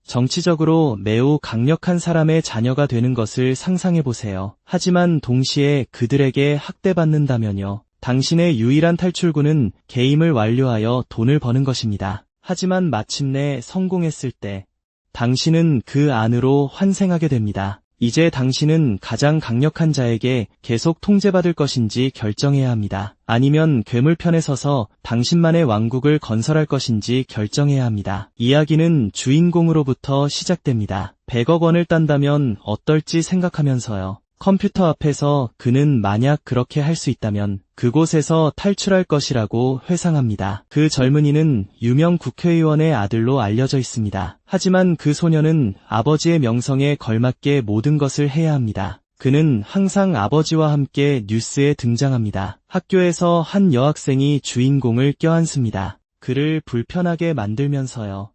정치적으로 매우 강력한 사람의 자녀가 되는 것을 상상해보세요. 하지만 동시에 그들에게 학대받는다면요. 당신의 유일한 탈출구는 게임을 완료하여 돈을 버는 것입니다. 하지만 마침내 성공했을 때 당신은 그 안으로 환생하게 됩니다. 이제 당신은 가장 강력한 자에게 계속 통제받을 것인지 결정해야 합니다. 아니면 괴물편에 서서 당신만의 왕국을 건설할 것인지 결정해야 합니다. 이야기는 주인공으로부터 시작됩니다. 100억 원을 딴다면 어떨지 생각하면서요. 컴퓨터 앞에서 그는 만약 그렇게 할 수 있다면 그곳에서 탈출할 것이라고 회상합니다. 그 젊은이는 유명 국회의원의 아들로 알려져 있습니다. 하지만 그 소녀는 아버지의 명성에 걸맞게 모든 것을 해야 합니다. 그는 항상 아버지와 함께 뉴스에 등장합니다. 학교에서 한 여학생이 주인공을 껴안습니다. 그를 불편하게 만들면서요.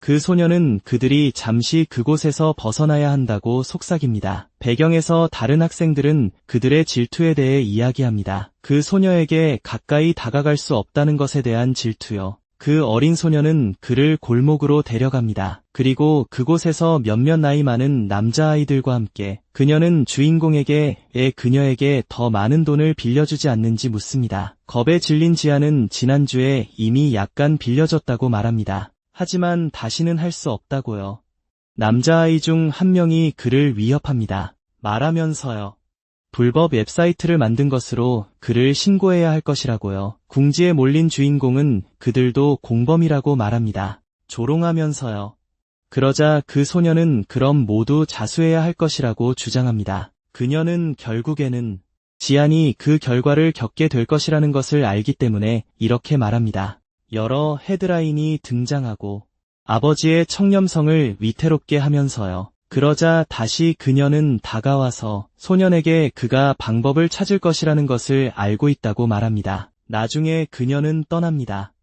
그 소녀는 그들이 잠시 그곳에서 벗어나야 한다고 속삭입니다. 배경에서 다른 학생들은 그들의 질투에 대해 이야기합니다. 그 소녀에게 가까이 다가갈 수 없다는 것에 대한 질투요. 그 어린 소녀는 그를 골목으로 데려갑니다. 그리고 그곳에서 몇몇 나이 많은 남자아이들과 함께 그녀는 주인공에게 그녀에게 더 많은 돈을 빌려주지 않는지 묻습니다. 겁에 질린 지아는 지난주에 이미 약간 빌려줬다고 말합니다. 하지만 다시는 할 수 없다고요. 남자아이 중 한 명이 그를 위협합니다. 말하면서요. 불법 웹사이트를 만든 것으로 그를 신고해야 할 것이라고요. 궁지에 몰린 주인공은 그들도 공범이라고 말합니다. 조롱하면서요. 그러자 그 소녀는 그럼 모두 자수해야 할 것이라고 주장합니다. 그녀는 결국에는 지안이 그 결과를 겪게 될 것이라는 것을 알기 때문에 이렇게 말합니다. 여러 헤드라인이 등장하고 아버지의 청렴성을 위태롭게 하면서요. 그러자 다시 그녀는 다가와서 소년에게 그가 방법을 찾을 것이라는 것을 알고 있다고 말합니다. 나중에 그녀는 떠납니다.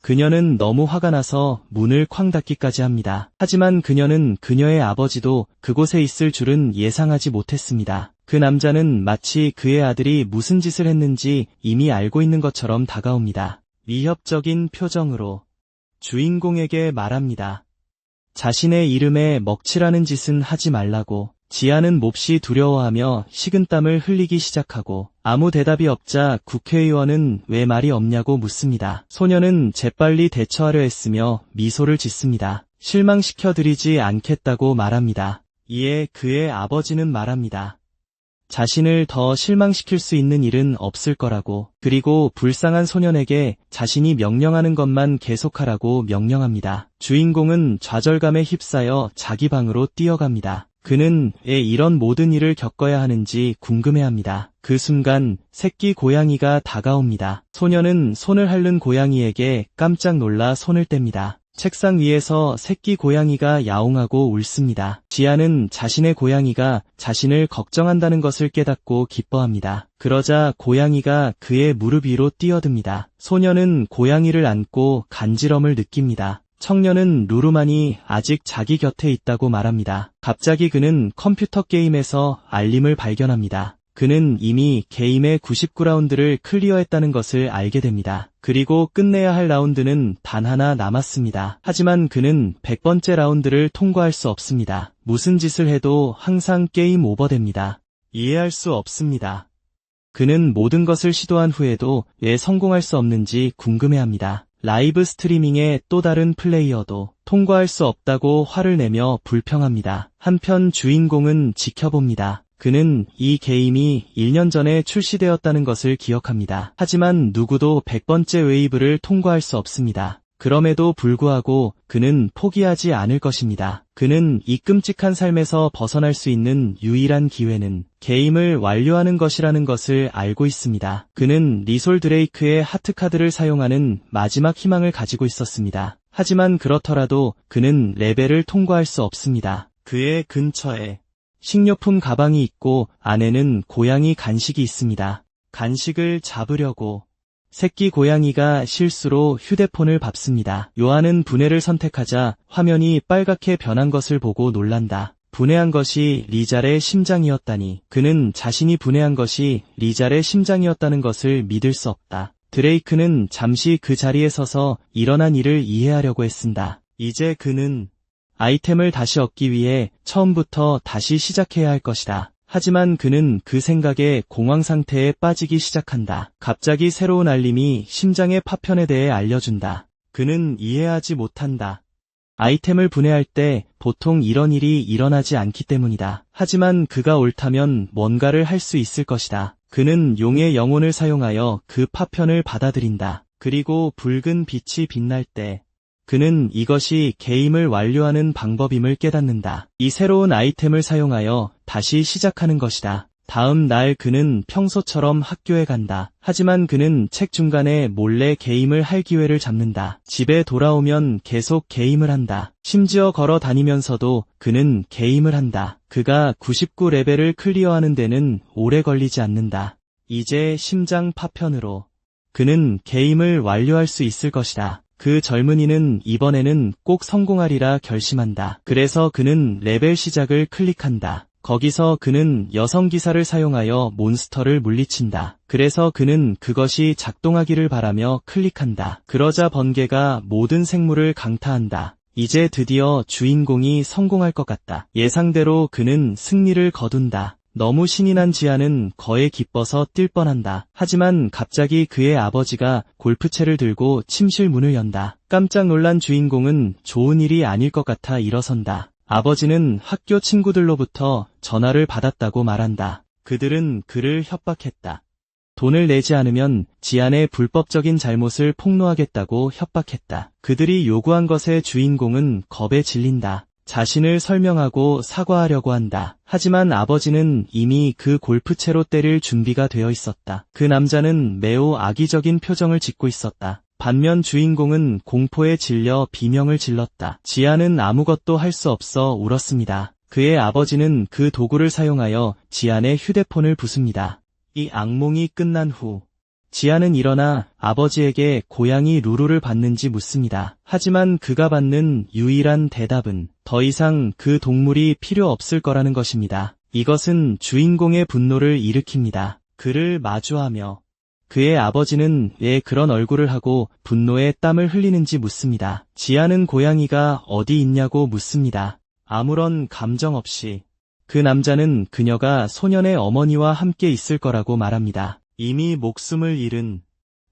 그녀는 너무 화가 나서 문을 쾅 닫기까지 합니다. 하지만 그녀는 그녀의 아버지도 그곳에 있을 줄은 예상하지 못했습니다. 그 남자는 마치 그의 아들이 무슨 짓을 했는지 이미 알고 있는 것처럼 다가옵니다. 위협적인 표정으로 주인공에게 말합니다. 자신의 이름에 먹칠하는 짓은 하지 말라고. 지아는 몹시 두려워하며 식은땀을 흘리기 시작하고 아무 대답이 없자 국회의원은 왜 말이 없냐고 묻습니다. 소녀는 재빨리 대처하려 했으며 미소를 짓습니다. 실망시켜드리지 않겠다고 말합니다. 이에 그의 아버지는 말합니다. 자신을 더 실망시킬 수 있는 일은 없을 거라고. 그리고 불쌍한 소년에게 자신이 명령하는 것만 계속하라고 명령합니다. 주인공은 좌절감에 휩싸여 자기 방으로 뛰어갑니다. 그는 왜 이런 모든 일을 겪어야 하는지 궁금해합니다. 그 순간 새끼 고양이가 다가옵니다. 소년은 손을 핥는 고양이에게 깜짝 놀라 손을 뗍니다. 책상 위에서 새끼 고양이가 야옹하고 울습니다. 지아는 자신의 고양이가 자신을 걱정한다는 것을 깨닫고 기뻐합니다. 그러자 고양이가 그의 무릎 위로 뛰어듭니다. 소녀는 고양이를 안고 간지럼을 느낍니다. 청년은 루루만이 아직 자기 곁에 있다고 말합니다. 갑자기 그는 컴퓨터 게임에서 알림을 발견합니다. 그는 이미 게임의 99라운드를 클리어했다는 것을 알게 됩니다. 그리고 끝내야 할 라운드는 단 하나 남았습니다. 하지만 그는 100번째 라운드를 통과할 수 없습니다. 무슨 짓을 해도 항상 게임 오버됩니다. 이해할 수 없습니다. 그는 모든 것을 시도한 후에도 왜 성공할 수 없는지 궁금해합니다. 라이브 스트리밍의 또 다른 플레이어도 통과할 수 없다고 화를 내며 불평합니다. 한편 주인공은 지켜봅니다. 그는 이 게임이 1년 전에 출시되었다는 것을 기억합니다. 하지만 누구도 100번째 웨이브를 통과할 수 없습니다. 그럼에도 불구하고 그는 포기하지 않을 것입니다. 그는 이 끔찍한 삶에서 벗어날 수 있는 유일한 기회는 게임을 완료하는 것이라는 것을 알고 있습니다. 그는 리솔 드레이크의 하트카드를 사용하는 마지막 희망을 가지고 있었습니다. 하지만 그렇더라도 그는 레벨을 통과할 수 없습니다. 그의 근처에 식료품 가방이 있고 안에는 고양이 간식이 있습니다. 간식을 잡으려고 새끼 고양이가 실수로 휴대폰을 밟습니다. 요한은 분해를 선택하자 화면이 빨갛게 변한 것을 보고 놀란다. 분해한 것이 리잘의 심장이었다니. 그는 자신이 분해한 것이 리잘의 심장이었다는 것을 믿을 수 없다. 드레이크는 잠시 그 자리에 서서 일어난 일을 이해하려고 했습니다. 이제 그는 아이템을 다시 얻기 위해 처음부터 다시 시작해야 할 것이다. 하지만 그는 그 생각에 공황 상태에 빠지기 시작한다. 갑자기 새로운 알림이 심장의 파편에 대해 알려준다. 그는 이해하지 못한다. 아이템을 분해할 때 보통 이런 일이 일어나지 않기 때문이다. 하지만 그가 옳다면 뭔가를 할 수 있을 것이다. 그는 용의 영혼을 사용하여 그 파편을 받아들인다. 그리고 붉은 빛이 빛날 때 그는 이것이 게임을 완료하는 방법임을 깨닫는다. 이 새로운 아이템을 사용하여 다시 시작하는 것이다. 다음 날 그는 평소처럼 학교에 간다. 하지만 그는 책 중간에 몰래 게임을 할 기회를 잡는다. 집에 돌아오면 계속 게임을 한다. 심지어 걸어 다니면서도 그는 게임을 한다. 그가 99레벨을 클리어하는 데는 오래 걸리지 않는다. 이제 심장 파편으로 그는 게임을 완료할 수 있을 것이다. 그 젊은이는 이번에는 꼭 성공하리라 결심한다. 그래서 그는 레벨 시작을 클릭한다. 거기서 그는 여성 기사를 사용하여 몬스터를 물리친다. 그래서 그는 그것이 작동하기를 바라며 클릭한다. 그러자 번개가 모든 생물을 강타한다. 이제 드디어 주인공이 성공할 것 같다. 예상대로 그는 승리를 거둔다. 너무 신이 난 지아는 거에 기뻐서 뛸 뻔한다. 하지만 갑자기 그의 아버지가 골프채를 들고 침실 문을 연다. 깜짝 놀란 주인공은 좋은 일이 아닐 것 같아 일어선다. 아버지는 학교 친구들로부터 전화를 받았다고 말한다. 그들은 그를 협박했다. 돈을 내지 않으면 지안의 불법적인 잘못을 폭로하겠다고 협박했다. 그들이 요구한 것에 주인공은 겁에 질린다. 자신을 설명하고 사과하려고 한다. 하지만 아버지는 이미 그 골프채로 때릴 준비가 되어 있었다. 그 남자는 매우 악의적인 표정을 짓고 있었다. 반면 주인공은 공포에 질려 비명을 질렀다. 지안은 아무것도 할 수 없어 울었습니다. 그의 아버지는 그 도구를 사용하여 지안의 휴대폰을 부숩니다. 이 악몽이 끝난 후 지안은 일어나 아버지에게 고양이 루루를 받는지 묻습니다. 하지만 그가 받는 유일한 대답은 더 이상 그 동물이 필요 없을 거라는 것입니다. 이것은 주인공의 분노를 일으킵니다. 그를 마주하며 그의 아버지는 왜 그런 얼굴을 하고 분노에 땀을 흘리는지 묻습니다. 지안은 고양이가 어디 있냐고 묻습니다. 아무런 감정 없이 그 남자는 그녀가 소년의 어머니와 함께 있을 거라고 말합니다. 이미 목숨을 잃은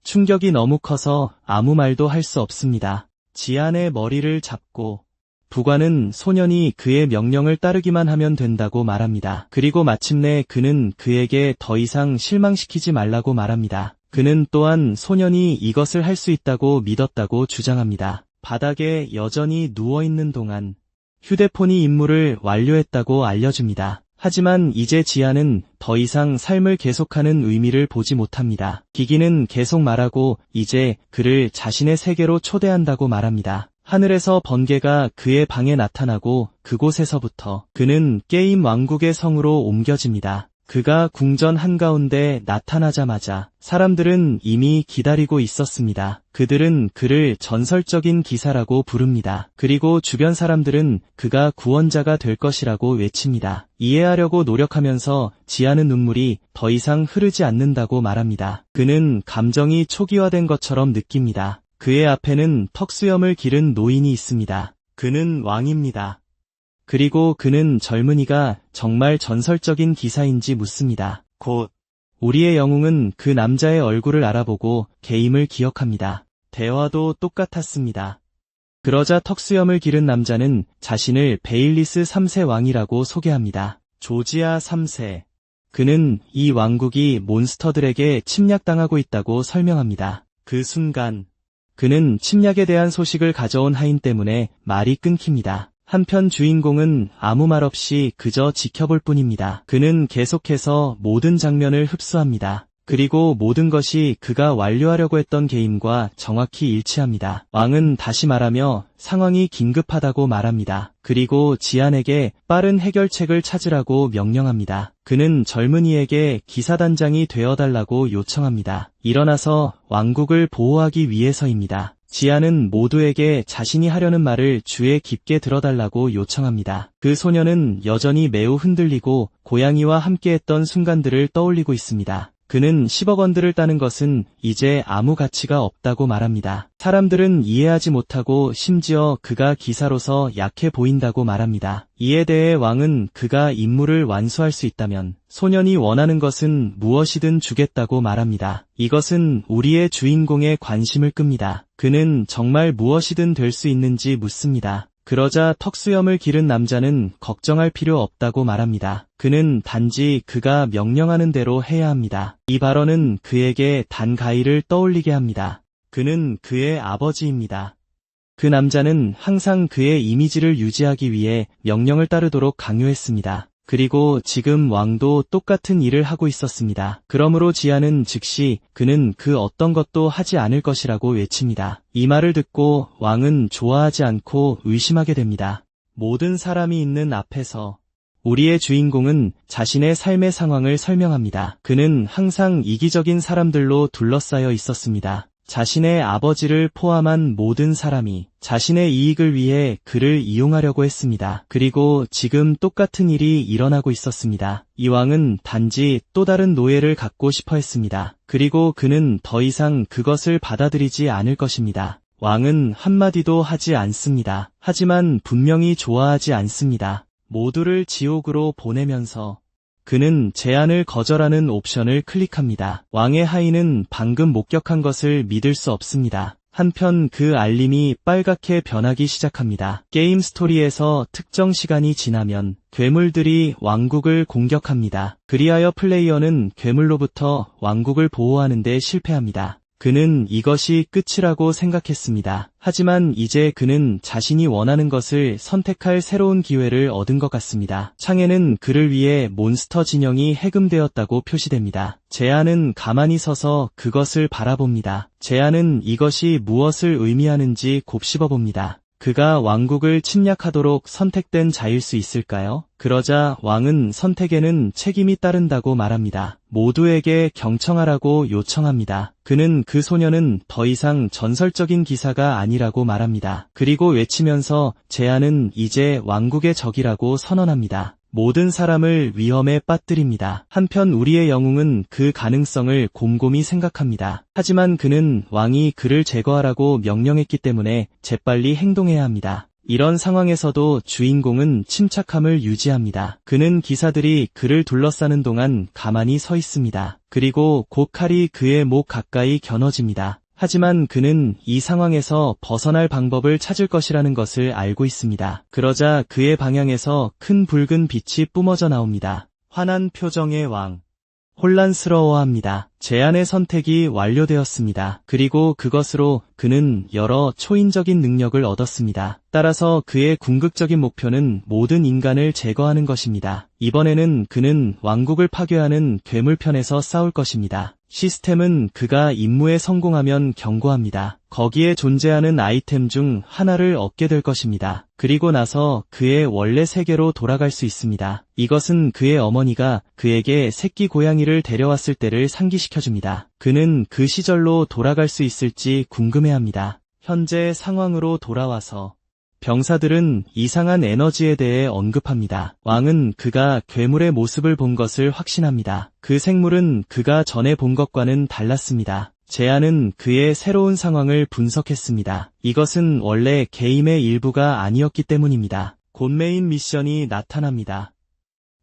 충격이 너무 커서 아무 말도 할 수 없습니다. 지안의 머리를 잡고 부관은 소년이 그의 명령을 따르기만 하면 된다고 말합니다. 그리고 마침내 그는 그에게 더 이상 실망시키지 말라고 말합니다. 그는 또한 소년이 이것을 할 수 있다고 믿었다고 주장합니다. 바닥에 여전히 누워있는 동안 휴대폰이 임무를 완료했다고 알려줍니다. 하지만 이제 지아는 더 이상 삶을 계속하는 의미를 보지 못합니다. 기기는 계속 말하고 이제 그를 자신의 세계로 초대한다고 말합니다. 하늘에서 번개가 그의 방에 나타나고 그곳에서부터 그는 게임 왕국의 성으로 옮겨집니다. 그가 궁전 한가운데 나타나자마자 사람들은 이미 기다리고 있었습니다. 그들은 그를 전설적인 기사라고 부릅니다. 그리고 주변 사람들은 그가 구원자가 될 것이라고 외칩니다. 이해하려고 노력하면서 지아는 눈물이 더 이상 흐르지 않는다고 말합니다. 그는 감정이 초기화된 것처럼 느낍니다. 그의 앞에는 턱수염을 기른 노인이 있습니다. 그는 왕입니다. 그리고 그는 젊은이가 정말 전설적인 기사인지 묻습니다. 곧 우리의 영웅은 그 남자의 얼굴을 알아보고 게임을 기억합니다. 대화도 똑같았습니다. 그러자 턱수염을 기른 남자는 자신을 베일리스 3세 왕이라고 소개합니다. 조지아 3세. 그는 이 왕국이 몬스터들에게 침략당하고 있다고 설명합니다. 그 순간 그는 침략에 대한 소식을 가져온 하인 때문에 말이 끊깁니다. 한편 주인공은 아무 말 없이 그저 지켜볼 뿐입니다. 그는 계속해서 모든 장면을 흡수합니다. 그리고 모든 것이 그가 완료하려고 했던 게임과 정확히 일치합니다. 왕은 다시 말하며 상황이 긴급하다고 말합니다. 그리고 지안에게 빠른 해결책을 찾으라고 명령합니다. 그는 젊은이에게 기사단장이 되어달라고 요청합니다. 일어나서 왕국을 보호하기 위해서입니다. 지아는 모두에게 자신이 하려는 말을 귀에 깊게 들어달라고 요청합니다. 그 소녀는 여전히 매우 흔들리고 고양이와 함께했던 순간들을 떠올리고 있습니다. 그는 10억 원들을 따는 것은 이제 아무 가치가 없다고 말합니다. 사람들은 이해하지 못하고 심지어 그가 기사로서 약해 보인다고 말합니다. 이에 대해 왕은 그가 임무를 완수할 수 있다면 소년이 원하는 것은 무엇이든 주겠다고 말합니다. 이것은 우리의 주인공의 관심을 끕니다. 그는 정말 무엇이든 될 수 있는지 묻습니다. 그러자 턱수염을 기른 남자는 걱정할 필요 없다고 말합니다. 그는 단지 그가 명령하는 대로 해야 합니다. 이 발언은 그에게 단가이를 떠올리게 합니다. 그는 그의 아버지입니다. 그 남자는 항상 그의 이미지를 유지하기 위해 명령을 따르도록 강요했습니다. 그리고 지금 왕도 똑같은 일을 하고 있었습니다. 그러므로 지아는 즉시 그는 그 어떤 것도 하지 않을 것이라고 외칩니다. 이 말을 듣고 왕은 좋아하지 않고 의심하게 됩니다. 모든 사람이 있는 앞에서 우리의 주인공은 자신의 삶의 상황을 설명합니다. 그는 항상 이기적인 사람들로 둘러싸여 있었습니다. 자신의 아버지를 포함한 모든 사람이 자신의 이익을 위해 그를 이용하려고 했습니다. 그리고 지금 똑같은 일이 일어나고 있었습니다. 이 왕은 단지 또 다른 노예를 갖고 싶어 했습니다. 그리고 그는 더 이상 그것을 받아들이지 않을 것입니다. 왕은 한마디도 하지 않습니다. 하지만 분명히 좋아하지 않습니다. 모두를 지옥으로 보내면서 그는 제안을 거절하는 옵션을 클릭합니다. 왕의 하인은 방금 목격한 것을 믿을 수 없습니다. 한편 그 알림이 빨갛게 변하기 시작합니다. 게임 스토리에서 특정 시간이 지나면 괴물들이 왕국을 공격합니다. 그리하여 플레이어는 괴물로부터 왕국을 보호하는 데 실패합니다. 그는 이것이 끝이라고 생각했습니다. 하지만 이제 그는 자신이 원하는 것을 선택할 새로운 기회를 얻은 것 같습니다. 창에는 그를 위해 몬스터 진영이 해금되었다고 표시됩니다. 제안은 가만히 서서 그것을 바라봅니다. 제안은 이것이 무엇을 의미하는지 곱씹어봅니다. 그가 왕국을 침략하도록 선택된 자일 수 있을까요? 그러자 왕은 선택에는 책임이 따른다고 말합니다. 모두에게 경청하라고 요청합니다. 그는 그 소년은 더 이상 전설적인 기사가 아니라고 말합니다. 그리고 외치면서 제안은 이제 왕국의 적이라고 선언합니다. 모든 사람을 위험에 빠뜨립니다. 한편 우리의 영웅은 그 가능성을 곰곰이 생각합니다. 하지만 그는 왕이 그를 제거하라고 명령했기 때문에 재빨리 행동해야 합니다. 이런 상황에서도 주인공은 침착함을 유지합니다. 그는 기사들이 그를 둘러싸는 동안 가만히 서 있습니다. 그리고 곧 칼이 그의 목 가까이 겨눠집니다. 하지만 그는 이 상황에서 벗어날 방법을 찾을 것이라는 것을 알고 있습니다. 그러자 그의 방향에서 큰 붉은 빛이 뿜어져 나옵니다. 환한 표정의 왕. 혼란스러워합니다. 제안의 선택이 완료되었습니다. 그리고 그것으로 그는 여러 초인적인 능력을 얻었습니다. 따라서 그의 궁극적인 목표는 모든 인간을 제거하는 것입니다. 이번에는 그는 왕국을 파괴하는 괴물편에서 싸울 것입니다. 시스템은 그가 임무에 성공하면 경고합니다. 거기에 존재하는 아이템 중 하나를 얻게 될 것입니다. 그리고 나서 그의 원래 세계로 돌아갈 수 있습니다. 이것은 그의 어머니가 그에게 새끼 고양이를 데려왔을 때를 상기시켜줍니다. 그는 그 시절로 돌아갈 수 있을지 궁금해합니다. 현재 상황으로 돌아와서 병사들은 이상한 에너지에 대해 언급합니다. 왕은 그가 괴물의 모습을 본 것을 확신합니다. 그 생물은 그가 전에 본 것과는 달랐습니다. 제안은 그의 새로운 상황을 분석했습니다. 이것은 원래 게임의 일부가 아니었기 때문입니다. 곧 메인 미션이 나타납니다.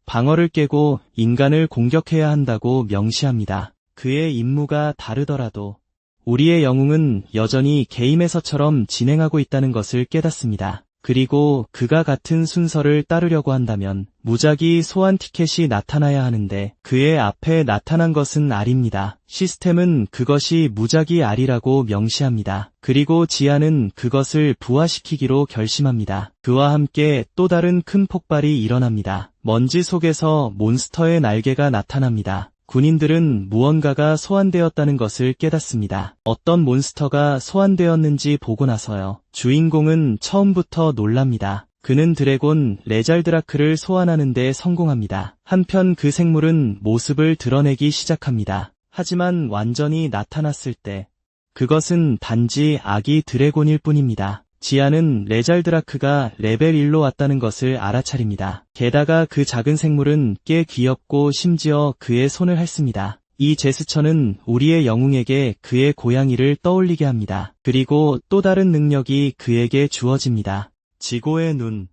방어를 깨고 인간을 공격해야 한다고 명시합니다. 그의 임무가 다르더라도 우리의 영웅은 여전히 게임에서처럼 진행하고 있다는 것을 깨닫습니다. 그리고 그가 같은 순서를 따르려고 한다면 무작위 소환 티켓이 나타나야 하는데 그의 앞에 나타난 것은 알입니다. 시스템은 그것이 무작위 알이라고 명시합니다. 그리고 지아는 그것을 부화시키기로 결심합니다. 그와 함께 또 다른 큰 폭발이 일어납니다. 먼지 속에서 몬스터의 날개가 나타납니다. 군인들은 무언가가 소환되었다는 것을 깨닫습니다. 어떤 몬스터가 소환되었는지 보고 나서요. 주인공은 처음부터 놀랍니다. 그는 드래곤 레잘드라크를 소환하는 데 성공합니다. 한편 그 생물은 모습을 드러내기 시작합니다. 하지만 완전히 나타났을 때 그것은 단지 아기 드래곤일 뿐입니다. 지아는 레잘드라크가 레벨 1로 왔다는 것을 알아차립니다. 게다가 그 작은 생물은 꽤 귀엽고 심지어 그의 손을 핥습니다. 이 제스처는 우리의 영웅에게 그의 고양이를 떠올리게 합니다. 그리고 또 다른 능력이 그에게 주어집니다. 지고의 눈.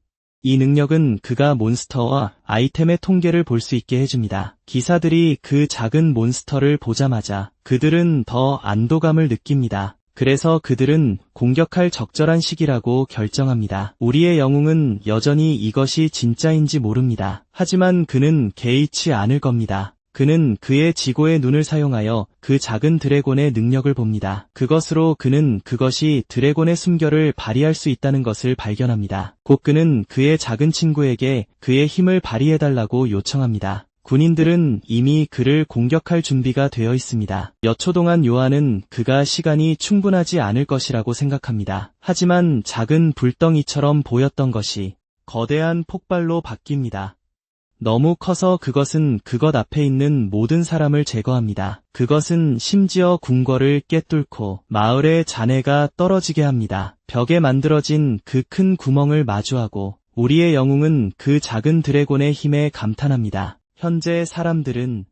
이 능력은 그가 몬스터와 아이템의 통계를 볼 수 있게 해줍니다. 기사들이 그 작은 몬스터를 보자마자 그들은 더 안도감을 느낍니다. 그래서 그들은 공격할 적절한 시기라고 결정합니다. 우리의 영웅은 여전히 이것이 진짜인지 모릅니다. 하지만 그는 개의치 않을 겁니다. 그는 그의 지고의 눈을 사용하여 그 작은 드래곤의 능력을 봅니다. 그것으로 그는 그것이 드래곤의 숨결을 발휘할 수 있다는 것을 발견합니다. 곧 그는 그의 작은 친구에게 그의 힘을 발휘해달라고 요청합니다. 군인들은 이미 그를 공격할 준비가 되어 있습니다. 몇 초 동안 요한은 그가 시간이 충분하지 않을 것이라고 생각합니다. 하지만 작은 불덩이처럼 보였던 것이 거대한 폭발로 바뀝니다. 너무 커서 그것은 그것 앞에 있는 모든 사람을 제거합니다. 그것은 심지어 궁궐을 꿰뚫고 마을의 잔해가 떨어지게 합니다. 벽에 만들어진 그 큰 구멍을 마주하고 우리의 영웅은 그 작은 드래곤의 힘에 감탄합니다. 현재 사람들은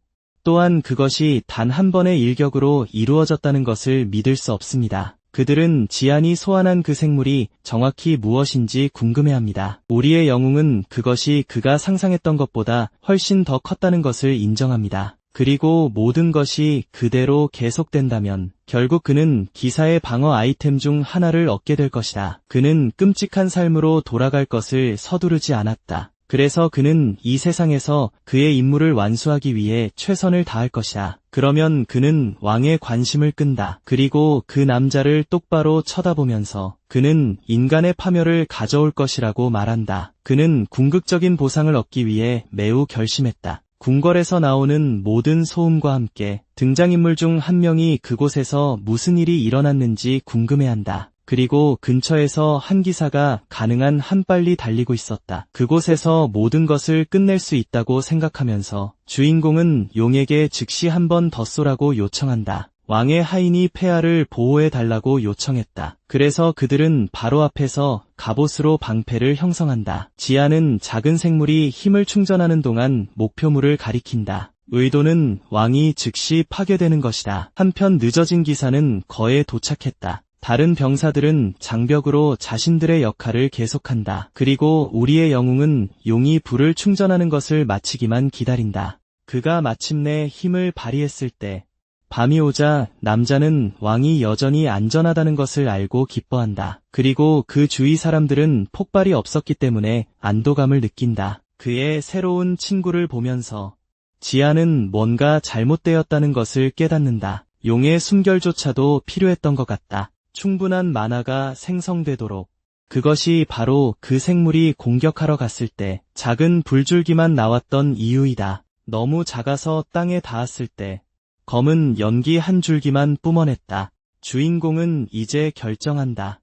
또한 그것이 단 한 번의 일격으로 이루어졌다는 것을 믿을 수 없습니다. 그들은 지안이 소환한 그 생물이 정확히 무엇인지 궁금해합니다. 우리의 영웅은 그것이 그가 상상했던 것보다 훨씬 더 컸다는 것을 인정합니다. 그리고 모든 것이 그대로 계속된다면 결국 그는 기사의 방어 아이템 중 하나를 얻게 될 것이다. 그는 끔찍한 삶으로 돌아갈 것을 서두르지 않았다. 그래서 그는 이 세상에서 그의 임무를 완수하기 위해 최선을 다할 것이다. 그러면 그는 왕의 관심을 끈다. 그리고 그 남자를 똑바로 쳐다보면서 그는 인간의 파멸을 가져올 것이라고 말한다. 그는 궁극적인 보상을 얻기 위해 매우 결심했다. 궁궐에서 나오는 모든 소음과 함께 등장인물 중 한 명이 그곳에서 무슨 일이 일어났는지 궁금해한다. 그리고 근처에서 한 기사가 가능한 한 빨리 달리고 있었다. 그곳에서 모든 것을 끝낼 수 있다고 생각하면서 주인공은 용에게 즉시 한 번 더 쏘라고 요청한다. 왕의 하인이 폐하를 보호해달라고 요청했다. 그래서 그들은 바로 앞에서 갑옷으로 방패를 형성한다. 지아는 작은 생물이 힘을 충전하는 동안 목표물을 가리킨다. 의도는 왕이 즉시 파괴되는 것이다. 한편 늦어진 기사는 거에 도착했다. 다른 병사들은 장벽으로 자신들의 역할을 계속한다. 그리고 우리의 영웅은 용이 불을 충전하는 것을 마치기만 기다린다. 그가 마침내 힘을 발휘했을 때 밤이 오자 남자는 왕이 여전히 안전하다는 것을 알고 기뻐한다. 그리고 그 주위 사람들은 폭발이 없었기 때문에 안도감을 느낀다. 그의 새로운 친구를 보면서 지아는 뭔가 잘못되었다는 것을 깨닫는다. 용의 숨결조차도 필요했던 것 같다. 충분한 만화가 생성되도록. 그것이 바로 그 생물이 공격하러 갔을 때 작은 불줄기만 나왔던 이유이다. 너무 작아서 땅에 닿았을 때 검은 연기 한 줄기만 뿜어냈다. 주인공은 이제 결정한다.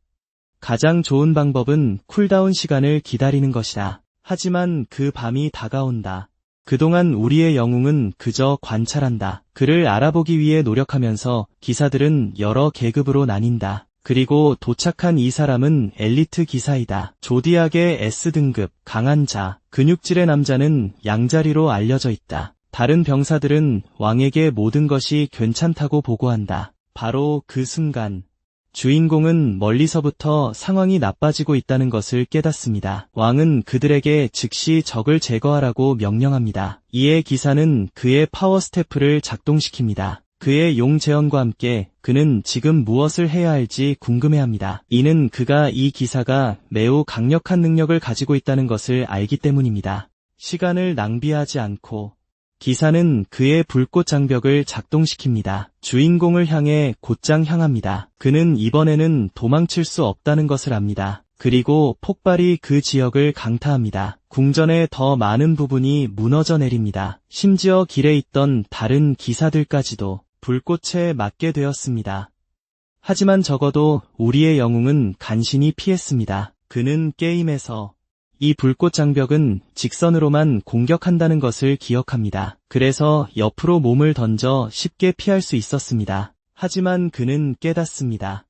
가장 좋은 방법은 쿨다운 시간을 기다리는 것이다. 하지만 그 밤이 다가온다. 그동안 우리의 영웅은 그저 관찰한다. 그를 알아보기 위해 노력하면서 기사들은 여러 계급으로 나뉜다. 그리고 도착한 이 사람은 엘리트 기사이다. 조디악의 S등급, 강한 자, 근육질의 남자는 양자리로 알려져 있다. 다른 병사들은 왕에게 모든 것이 괜찮다고 보고한다. 바로 그 순간 주인공은 멀리서부터 상황이 나빠지고 있다는 것을 깨닫습니다. 왕은 그들에게 즉시 적을 제거하라고 명령합니다. 이에 기사는 그의 파워 스태프를 작동시킵니다. 그의 용 재현과 함께 그는 지금 무엇을 해야 할지 궁금해합니다. 이는 그가 이 기사가 매우 강력한 능력을 가지고 있다는 것을 알기 때문입니다. 시간을 낭비하지 않고 기사는 그의 불꽃 장벽을 작동시킵니다. 주인공을 향해 곧장 향합니다. 그는 이번에는 도망칠 수 없다는 것을 압니다. 그리고 폭발이 그 지역을 강타합니다. 궁전의 더 많은 부분이 무너져 내립니다. 심지어 길에 있던 다른 기사들까지도 불꽃에 맞게 되었습니다. 하지만 적어도 우리의 영웅은 간신히 피했습니다. 그는 게임에서 이 불꽃 장벽은 직선으로만 공격한다는 것을 기억합니다. 그래서 옆으로 몸을 던져 쉽게 피할 수 있었습니다. 하지만 그는 깨닫습니다.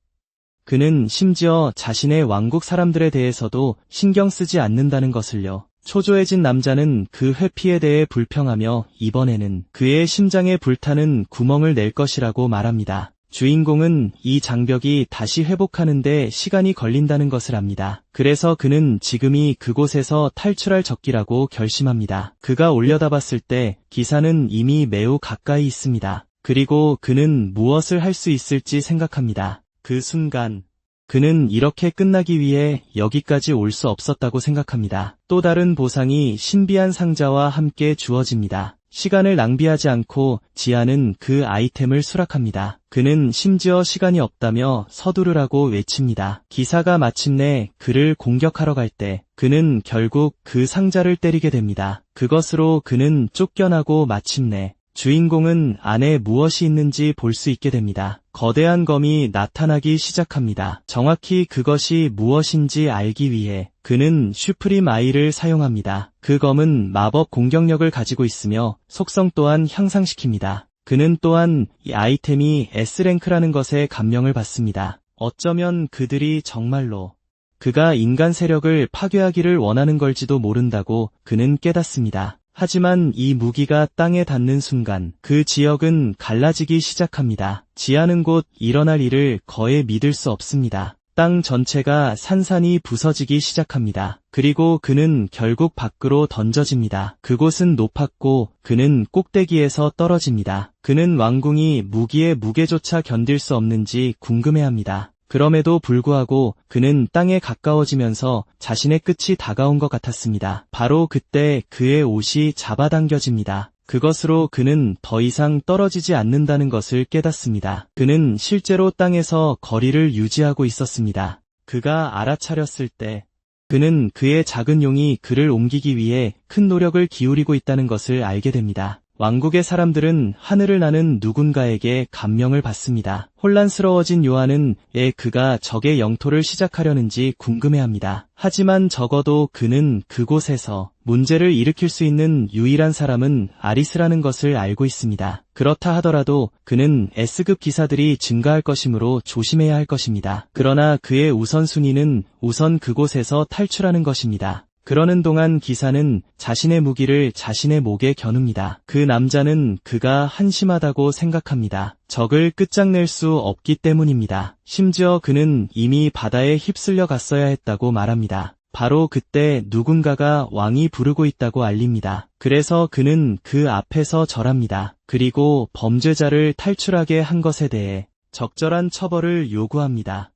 그는 심지어 자신의 왕국 사람들에 대해서도 신경 쓰지 않는다는 것을요. 초조해진 남자는 그 회피에 대해 불평하며 이번에는 그의 심장에 불타는 구멍을 낼 것이라고 말합니다. 주인공은 이 장벽이 다시 회복하는데 시간이 걸린다는 것을 압니다. 그래서 그는 지금이 그곳에서 탈출할 적기라고 결심합니다. 그가 올려다봤을 때 기사는 이미 매우 가까이 있습니다. 그리고 그는 무엇을 할 수 있을지 생각합니다. 그 순간 그는 이렇게 끝나기 위해 여기까지 올 수 없었다고 생각합니다. 또 다른 보상이 신비한 상자와 함께 주어집니다. 시간을 낭비하지 않고 지아는 그 아이템을 수락합니다. 그는 심지어 시간이 없다며 서두르라고 외칩니다. 기사가 마침내 그를 공격하러 갈 때 그는 결국 그 상자를 때리게 됩니다. 그것으로 그는 쫓겨나고 마침내 주인공은 안에 무엇이 있는지 볼 수 있게 됩니다. 거대한 검이 나타나기 시작합니다. 정확히 그것이 무엇인지 알기 위해 그는 슈프림 아이를 사용합니다. 그 검은 마법 공격력을 가지고 있으며 속성 또한 향상시킵니다. 그는 또한 이 아이템이 S랭크라는 것에 감명을 받습니다. 어쩌면 그들이 정말로 그가 인간 세력을 파괴하기를 원하는 걸지도 모른다고 그는 깨닫습니다. 하지만 이 무기가 땅에 닿는 순간 그 지역은 갈라지기 시작합니다. 지하는 곧 일어날 일을 거의 믿을 수 없습니다. 땅 전체가 산산이 부서지기 시작합니다. 그리고 그는 결국 밖으로 던져집니다. 그곳은 높았고 그는 꼭대기에서 떨어집니다. 그는 왕궁이 무기의 무게조차 견딜 수 없는지 궁금해합니다. 그럼에도 불구하고 그는 땅에 가까워지면서 자신의 끝이 다가온 것 같았습니다. 바로 그때 그의 옷이 잡아당겨집니다. 그것으로 그는 더 이상 떨어지지 않는다는 것을 깨닫습니다. 그는 실제로 땅에서 거리를 유지하고 있었습니다. 그가 알아차렸을 때 그는 그의 작은 용이 그를 옮기기 위해 큰 노력을 기울이고 있다는 것을 알게 됩니다. 왕국의 사람들은 하늘을 나는 누군가에게 감명을 받습니다. 혼란스러워진 요한은 왜 그가 적의 영토를 시작하려는지 궁금해합니다. 하지만 적어도 그는 그곳에서 문제를 일으킬 수 있는 유일한 사람은 아리스라는 것을 알고 있습니다. 그렇다 하더라도 그는 S급 기사들이 증가할 것이므로 조심해야 할 것입니다. 그러나 그의 우선순위는 우선 그곳에서 탈출하는 것입니다. 그러는 동안 기사는 자신의 무기를 자신의 목에 겨눕니다. 그 남자는 그가 한심하다고 생각합니다. 적을 끝장낼 수 없기 때문입니다. 심지어 그는 이미 바다에 휩쓸려 갔어야 했다고 말합니다. 바로 그때 누군가가 왕이 부르고 있다고 알립니다. 그래서 그는 그 앞에서 절합니다. 그리고 범죄자를 탈출하게 한 것에 대해 적절한 처벌을 요구합니다.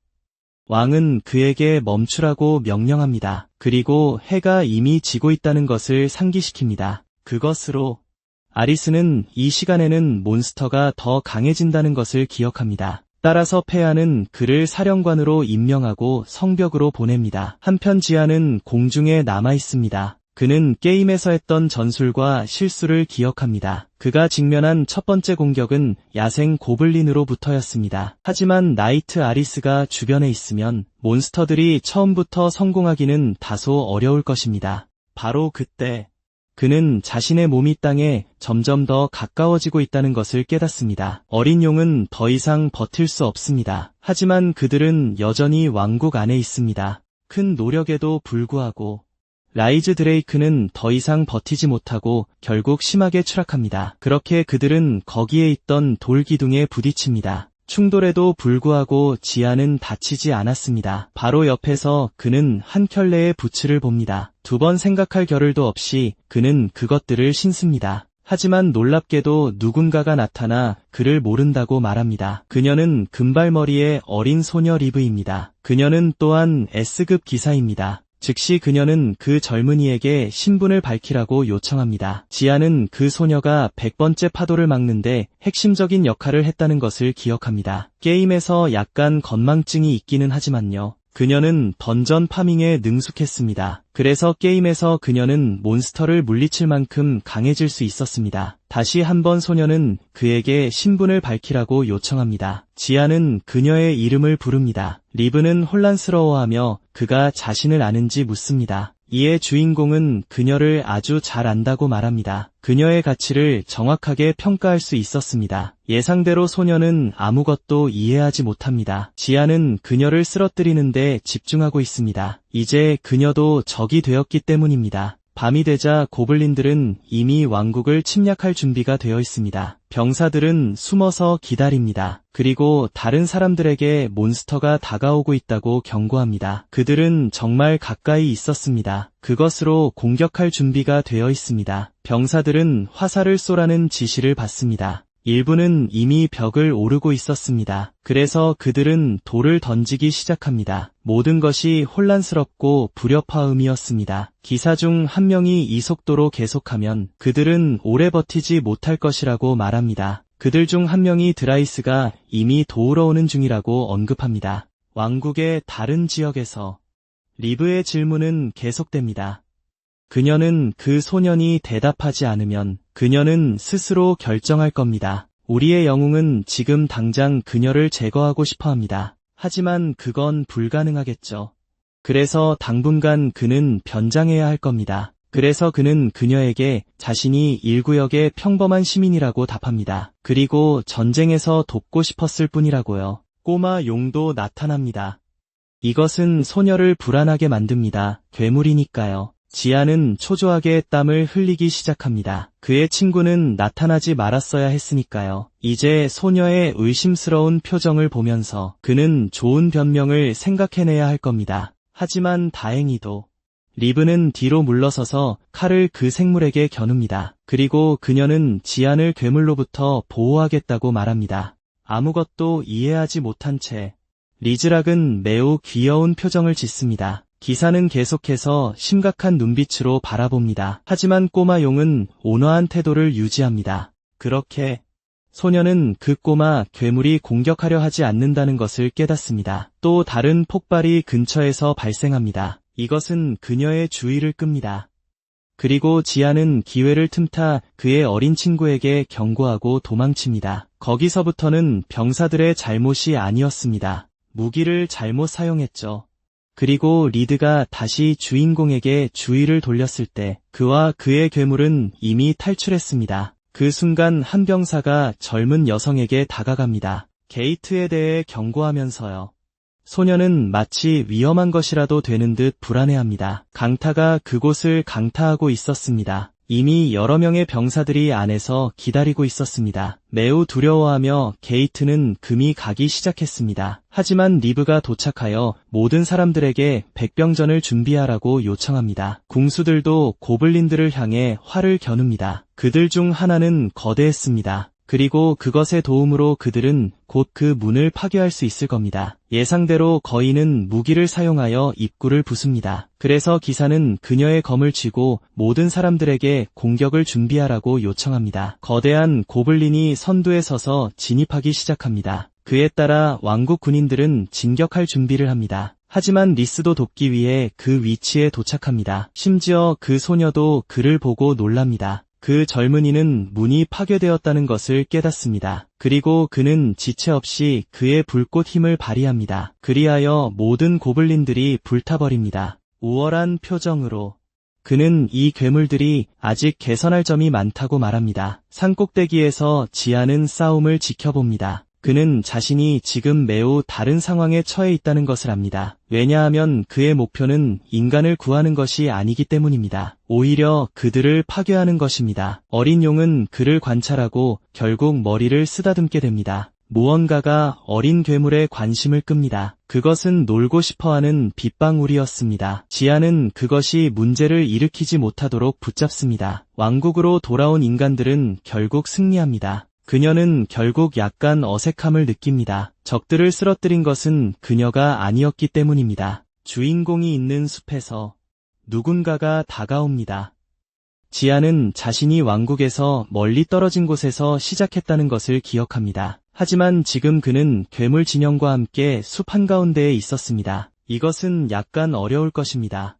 왕은 그에게 멈추라고 명령합니다. 그리고 해가 이미 지고 있다는 것을 상기시킵니다. 그것으로 아리스는 이 시간에는 몬스터가 더 강해진다는 것을 기억합니다. 따라서 폐하는 그를 사령관으로 임명하고 성벽으로 보냅니다. 한편 지아는 공중에 남아 있습니다. 그는 게임에서 했던 전술과 실수를 기억합니다. 그가 직면한 첫 번째 공격은 야생 고블린으로부터였습니다. 하지만 나이트 아리스가 주변에 있으면 몬스터들이 처음부터 성공하기는 다소 어려울 것입니다. 바로 그때 그는 자신의 몸이 땅에 점점 더 가까워지고 있다는 것을 깨닫습니다. 어린 용은 더 이상 버틸 수 없습니다. 하지만 그들은 여전히 왕국 안에 있습니다. 큰 노력에도 불구하고 라이즈 드레이크는 더 이상 버티지 못하고 결국 심하게 추락합니다. 그렇게 그들은 거기에 있던 돌 기둥에 부딪힙니다. 충돌에도 불구하고 지아는 다치지 않았습니다. 바로 옆에서 그는 한 켤레의 부츠를 봅니다. 두 번 생각할 겨를도 없이 그는 그것들을 신습니다. 하지만 놀랍게도 누군가가 나타나 그를 모른다고 말합니다. 그녀는 금발머리의 어린 소녀 리브입니다. 그녀는 또한 S급 기사입니다. 즉시 그녀는 그 젊은이에게 신분을 밝히라고 요청합니다. 지아는 그 소녀가 100번째 파도를 막는데 핵심적인 역할을 했다는 것을 기억합니다. 게임에서 약간 건망증이 있기는 하지만요. 그녀는 던전 파밍에 능숙했습니다. 그래서 게임에서 그녀는 몬스터를 물리칠 만큼 강해질 수 있었습니다. 다시 한번 소녀는 그에게 신분을 밝히라고 요청합니다. 지아는 그녀의 이름을 부릅니다. 리브는 혼란스러워하며 그가 자신을 아는지 묻습니다. 이에 주인공은 그녀를 아주 잘 안다고 말합니다. 그녀의 가치를 정확하게 평가할 수 있었습니다. 예상대로 소녀는 아무것도 이해하지 못합니다. 지아는 그녀를 쓰러뜨리는데 집중하고 있습니다. 이제 그녀도 적이 되었기 때문입니다. 밤이 되자 고블린들은 이미 왕국을 침략할 준비가 되어 있습니다. 병사들은 숨어서 기다립니다. 그리고 다른 사람들에게 몬스터가 다가오고 있다고 경고합니다. 그들은 정말 가까이 있었습니다. 그것으로 공격할 준비가 되어 있습니다. 병사들은 화살을 쏘라는 지시를 받습니다. 일부는 이미 벽을 오르고 있었습니다. 그래서 그들은 돌을 던지기 시작합니다. 모든 것이 혼란스럽고 불협화음이었습니다. 기사 중 한 명이 이 속도로 계속하면 그들은 오래 버티지 못할 것이라고 말합니다. 그들 중 한 명이 드라이스가 이미 도우러 오는 중이라고 언급합니다. 왕국의 다른 지역에서 리브의 질문은 계속됩니다. 그녀는 그 소년이 대답하지 않으면 그녀는 스스로 결정할 겁니다. 우리의 영웅은 지금 당장 그녀를 제거하고 싶어 합니다. 하지만 그건 불가능하겠죠. 그래서 당분간 그는 변장해야 할 겁니다. 그래서 그는 그녀에게 자신이 1구역의 평범한 시민이라고 답합니다. 그리고 전쟁에서 돕고 싶었을 뿐이라고요. 꼬마 용도 나타납니다. 이것은 소녀를 불안하게 만듭니다. 괴물이니까요. 지아는 초조하게 땀을 흘리기 시작합니다. 그의 친구는 나타나지 말았어야 했으니까요. 이제 소녀의 의심스러운 표정을 보면서 그는 좋은 변명을 생각해내야 할 겁니다. 하지만 다행히도 리브는 뒤로 물러서서 칼을 그 생물에게 겨눕니다. 그리고 그녀는 지안을 괴물로부터 보호하겠다고 말합니다. 아무것도 이해하지 못한 채 리즈락은 매우 귀여운 표정을 짓습니다. 기사는 계속해서 심각한 눈빛으로 바라봅니다. 하지만 꼬마 용은 온화한 태도를 유지합니다. 그렇게 소녀는 그 꼬마 괴물이 공격하려 하지 않는다는 것을 깨닫습니다. 또 다른 폭발이 근처에서 발생합니다. 이것은 그녀의 주의를 끕니다. 그리고 지아는 기회를 틈타 그의 어린 친구에게 경고하고 도망칩니다. 거기서부터는 병사들의 잘못이 아니었습니다. 무기를 잘못 사용했죠. 그리고 리드가 다시 주인공에게 주의를 돌렸을 때 그와 그의 괴물은 이미 탈출했습니다. 그 순간 한 병사가 젊은 여성에게 다가갑니다. 게이트에 대해 경고하면서요. 소녀는 마치 위험한 것이라도 되는 듯 불안해합니다. 강타가 그곳을 강타하고 있었습니다. 이미 여러 명의 병사들이 안에서 기다리고 있었습니다. 매우 두려워하며 게이트는 금이 가기 시작했습니다. 하지만 리브가 도착하여 모든 사람들에게 백병전을 준비하라고 요청합니다. 궁수들도 고블린들을 향해 활을 겨눕니다. 그들 중 하나는 거대했습니다. 그리고 그것의 도움으로 그들은 곧 그 문을 파괴할 수 있을 겁니다. 예상대로 거인은 무기를 사용하여 입구를 부숩니다. 그래서 기사는 그녀의 검을 쥐고 모든 사람들에게 공격을 준비하라고 요청합니다. 거대한 고블린이 선두에 서서 진입하기 시작합니다. 그에 따라 왕국 군인들은 진격할 준비를 합니다. 하지만 리스도 돕기 위해 그 위치에 도착합니다. 심지어 그 소녀도 그를 보고 놀랍니다. 그 젊은이는 문이 파괴되었다는 것을 깨닫습니다. 그리고 그는 지체 없이 그의 불꽃 힘을 발휘합니다. 그리하여 모든 고블린들이 불타버립니다. 우월한 표정으로 그는 이 괴물들이 아직 개선할 점이 많다고 말합니다. 산꼭대기에서 지아는 싸움을 지켜봅니다. 그는 자신이 지금 매우 다른 상황에 처해 있다는 것을 압니다. 왜냐하면 그의 목표는 인간을 구하는 것이 아니기 때문입니다. 오히려 그들을 파괴하는 것입니다. 어린 용은 그를 관찰하고 결국 머리를 쓰다듬게 됩니다. 무언가가 어린 괴물의 관심을 끕니다. 그것은 놀고 싶어하는 빗방울이었습니다. 지아는 그것이 문제를 일으키지 못하도록 붙잡습니다. 왕국으로 돌아온 인간들은 결국 승리합니다. 그녀는 결국 약간 어색함을 느낍니다. 적들을 쓰러뜨린 것은 그녀가 아니었기 때문입니다. 주인공이 있는 숲에서 누군가가 다가옵니다. 지아는 자신이 왕국에서 멀리 떨어진 곳에서 시작했다는 것을 기억합니다. 하지만 지금 그는 괴물 진영과 함께 숲 한가운데에 있었습니다. 이것은 약간 어려울 것입니다.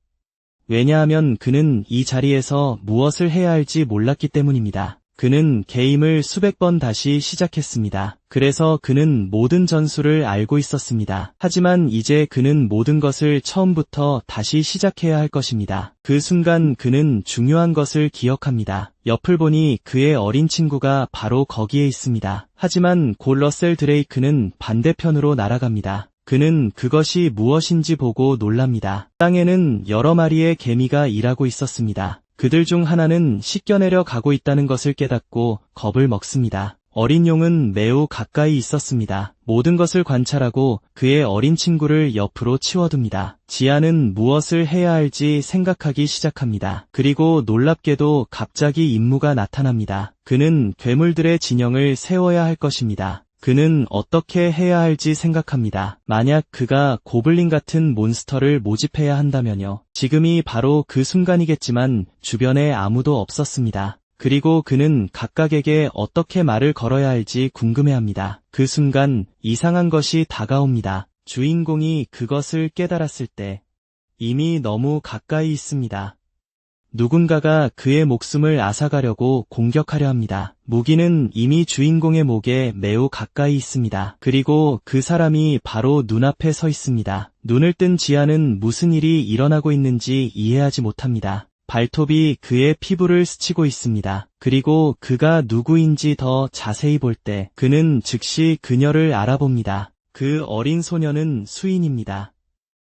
왜냐하면 그는 이 자리에서 무엇을 해야 할지 몰랐기 때문입니다. 그는 게임을 수백 번 다시 시작했습니다. 그래서 그는 모든 전술을 알고 있었습니다. 하지만 이제 그는 모든 것을 처음부터 다시 시작해야 할 것입니다. 그 순간 그는 중요한 것을 기억합니다. 옆을 보니 그의 어린 친구가 바로 거기에 있습니다. 하지만 곧 러셀 드레이크는 반대편으로 날아갑니다. 그는 그것이 무엇인지 보고 놀랍니다. 땅에는 여러 마리의 개미가 일하고 있었습니다. 그들 중 하나는 씻겨내려 가고 있다는 것을 깨닫고 겁을 먹습니다. 어린 용은 매우 가까이 있었습니다. 모든 것을 관찰하고 그의 어린 친구를 옆으로 치워둡니다. 지아는 무엇을 해야 할지 생각하기 시작합니다. 그리고 놀랍게도 갑자기 임무가 나타납니다. 그는 괴물들의 진영을 세워야 할 것입니다. 그는 어떻게 해야 할지 생각합니다. 만약 그가 고블린 같은 몬스터를 모집해야 한다면요. 지금이 바로 그 순간이겠지만 주변에 아무도 없었습니다. 그리고 그는 각각에게 어떻게 말을 걸어야 할지 궁금해합니다. 그 순간 이상한 것이 다가옵니다. 주인공이 그것을 깨달았을 때 이미 너무 가까이 있습니다. 누군가가 그의 목숨을 앗아가려고 공격하려 합니다. 무기는 이미 주인공의 목에 매우 가까이 있습니다. 그리고 그 사람이 바로 눈앞에 서 있습니다. 눈을 뜬 지아는 무슨 일이 일어나고 있는지 이해하지 못합니다. 발톱이 그의 피부를 스치고 있습니다. 그리고 그가 누구인지 더 자세히 볼 때 그는 즉시 그녀를 알아봅니다. 그 어린 소녀는 수인입니다.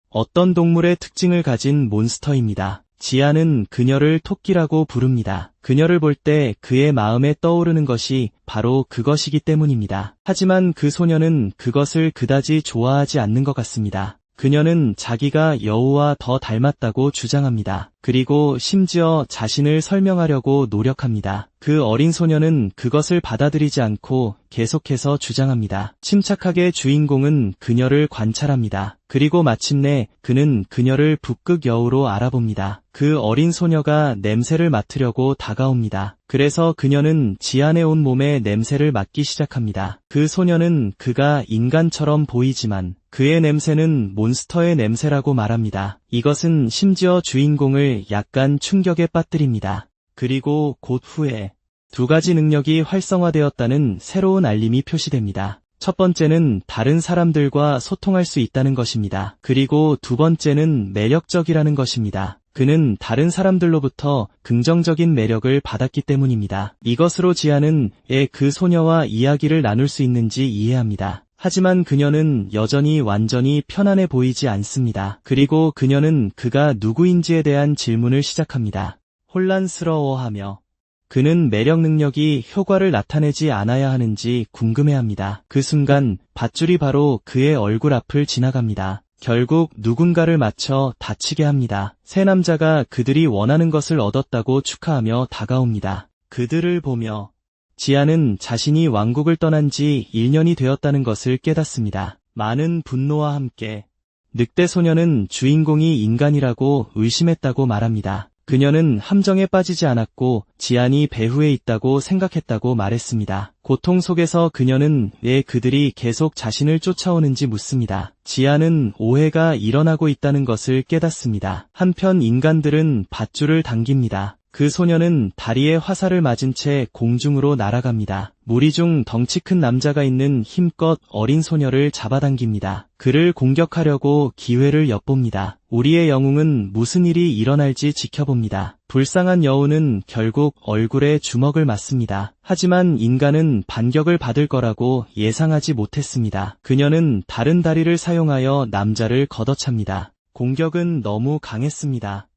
어떤 동물의 특징을 가진 몬스터입니다. 지아는 그녀를 토끼라고 부릅니다. 그녀를 볼 때 그의 마음에 떠오르는 것이 바로 그것이기 때문입니다. 하지만 그 소녀는 그것을 그다지 좋아하지 않는 것 같습니다. 그녀는 자기가 여우와 더 닮았다고 주장합니다. 그리고 심지어 자신을 설명하려고 노력합니다. 그 어린 소녀는 그것을 받아들이지 않고 계속해서 주장합니다. 침착하게 주인공은 그녀를 관찰합니다. 그리고 마침내 그는 그녀를 북극 여우로 알아봅니다. 그 어린 소녀가 냄새를 맡으려고 다가옵니다. 그래서 그녀는 지안의 온 몸에 냄새를 맡기 시작합니다. 그 소녀는 그가 인간처럼 보이지만 그의 냄새는 몬스터의 냄새라고 말합니다. 이것은 심지어 주인공을 약간 충격에 빠뜨립니다. 그리고 곧 후에 두 가지 능력이 활성화되었다는 새로운 알림이 표시됩니다. 첫 번째는 다른 사람들과 소통할 수 있다는 것입니다. 그리고 두 번째는 매력적이라는 것입니다. 그는 다른 사람들로부터 긍정적인 매력을 받았기 때문입니다. 이것으로 지아는 그 소녀와 이야기를 나눌 수 있는지 이해합니다. 하지만 그녀는 여전히 완전히 편안해 보이지 않습니다. 그리고 그녀는 그가 누구인지에 대한 질문을 시작합니다. 혼란스러워하며 그는 매력 능력이 효과를 나타내지 않아야 하는지 궁금해합니다. 그 순간 밧줄이 바로 그의 얼굴 앞을 지나갑니다. 결국 누군가를 맞춰 다치게 합니다. 세 남자가 그들이 원하는 것을 얻었다고 축하하며 다가옵니다. 그들을 보며 지아는 자신이 왕국을 떠난 지 1년이 되었다는 것을 깨닫습니다. 많은 분노와 함께 늑대 소녀는 주인공이 인간이라고 의심했다고 말합니다. 그녀는 함정에 빠지지 않았고 지안이 배후에 있다고 생각했다고 말했습니다. 고통 속에서 그녀는 왜 그들이 계속 자신을 쫓아오는지 묻습니다. 지안은 오해가 일어나고 있다는 것을 깨닫습니다. 한편 인간들은 밧줄을 당깁니다. 그 소녀는 다리에 화살을 맞은 채 공중으로 날아갑니다. 무리 중 덩치 큰 남자가 있는 힘껏 어린 소녀를 잡아당깁니다. 그를 공격하려고 기회를 엿봅니다. 우리의 영웅은 무슨 일이 일어날지 지켜봅니다. 불쌍한 여우는 결국 얼굴에 주먹을 맞습니다. 하지만 인간은 반격을 받을 거라고 예상하지 못했습니다. 그녀는 다른 다리를 사용하여 남자를 걷어찹니다. 공격은 너무 강했습니다.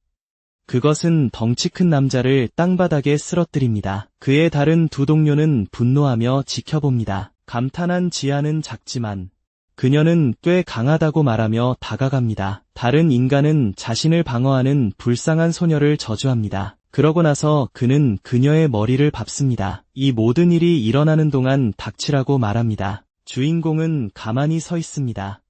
그것은 덩치 큰 남자를 땅바닥에 쓰러뜨립니다. 그의 다른 두 동료는 분노하며 지켜봅니다. 감탄한 지아는 작지만 그녀는 꽤 강하다고 말하며 다가갑니다. 다른 인간은 자신을 방어하는 불쌍한 소녀를 저주합니다. 그러고 나서 그는 그녀의 머리를 밟습니다. 이 모든 일이 일어나는 동안 닥치라고 말합니다. 주인공은 가만히 서 있습니다.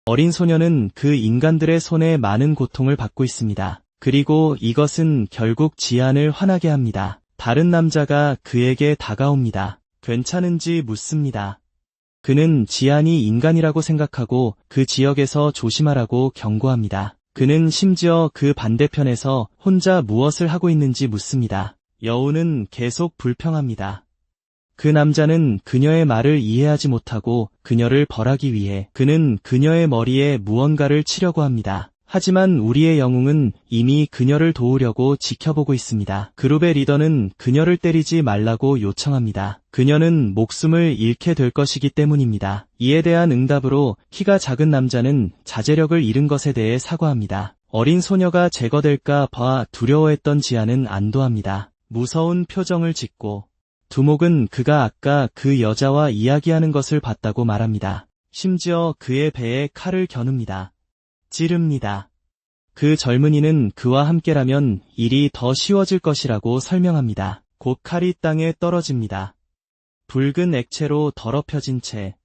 어린 소녀는 그 인간들의 손에 많은 고통을 받고 있습니다. 그리고 이것은 결국 지안을 화나게 합니다. 다른 남자가 그에게 다가옵니다. 괜찮은지 묻습니다. 그는 지안이 인간이라고 생각하고 그 지역에서 조심하라고 경고합니다. 그는 심지어 그 반대편에서 혼자 무엇을 하고 있는지 묻습니다. 여우는 계속 불평합니다. 그 남자는 그녀의 말을 이해하지 못하고 그녀를 벌하기 위해 그는 그녀의 머리에 무언가를 치려고 합니다. 하지만 우리의 영웅은 이미 그녀를 도우려고 지켜보고 있습니다. 그룹의 리더는 그녀를 때리지 말라고 요청합니다. 그녀는 목숨을 잃게 될 것이기 때문입니다. 이에 대한 응답으로 키가 작은 남자는 자제력을 잃은 것에 대해 사과합니다. 어린 소녀가 제거될까 봐 두려워했던 지아는 안도합니다. 무서운 표정을 짓고 두목은 그가 아까 그 여자와 이야기하는 것을 봤다고 말합니다. 심지어 그의 배에 칼을 겨눕니다. 찌릅니다. 그 젊은이는 그와 함께라면 일이 더 쉬워질 것이라고 설명합니다. 곧 칼이 땅에 떨어집니다. 붉은 액체로 더럽혀진 채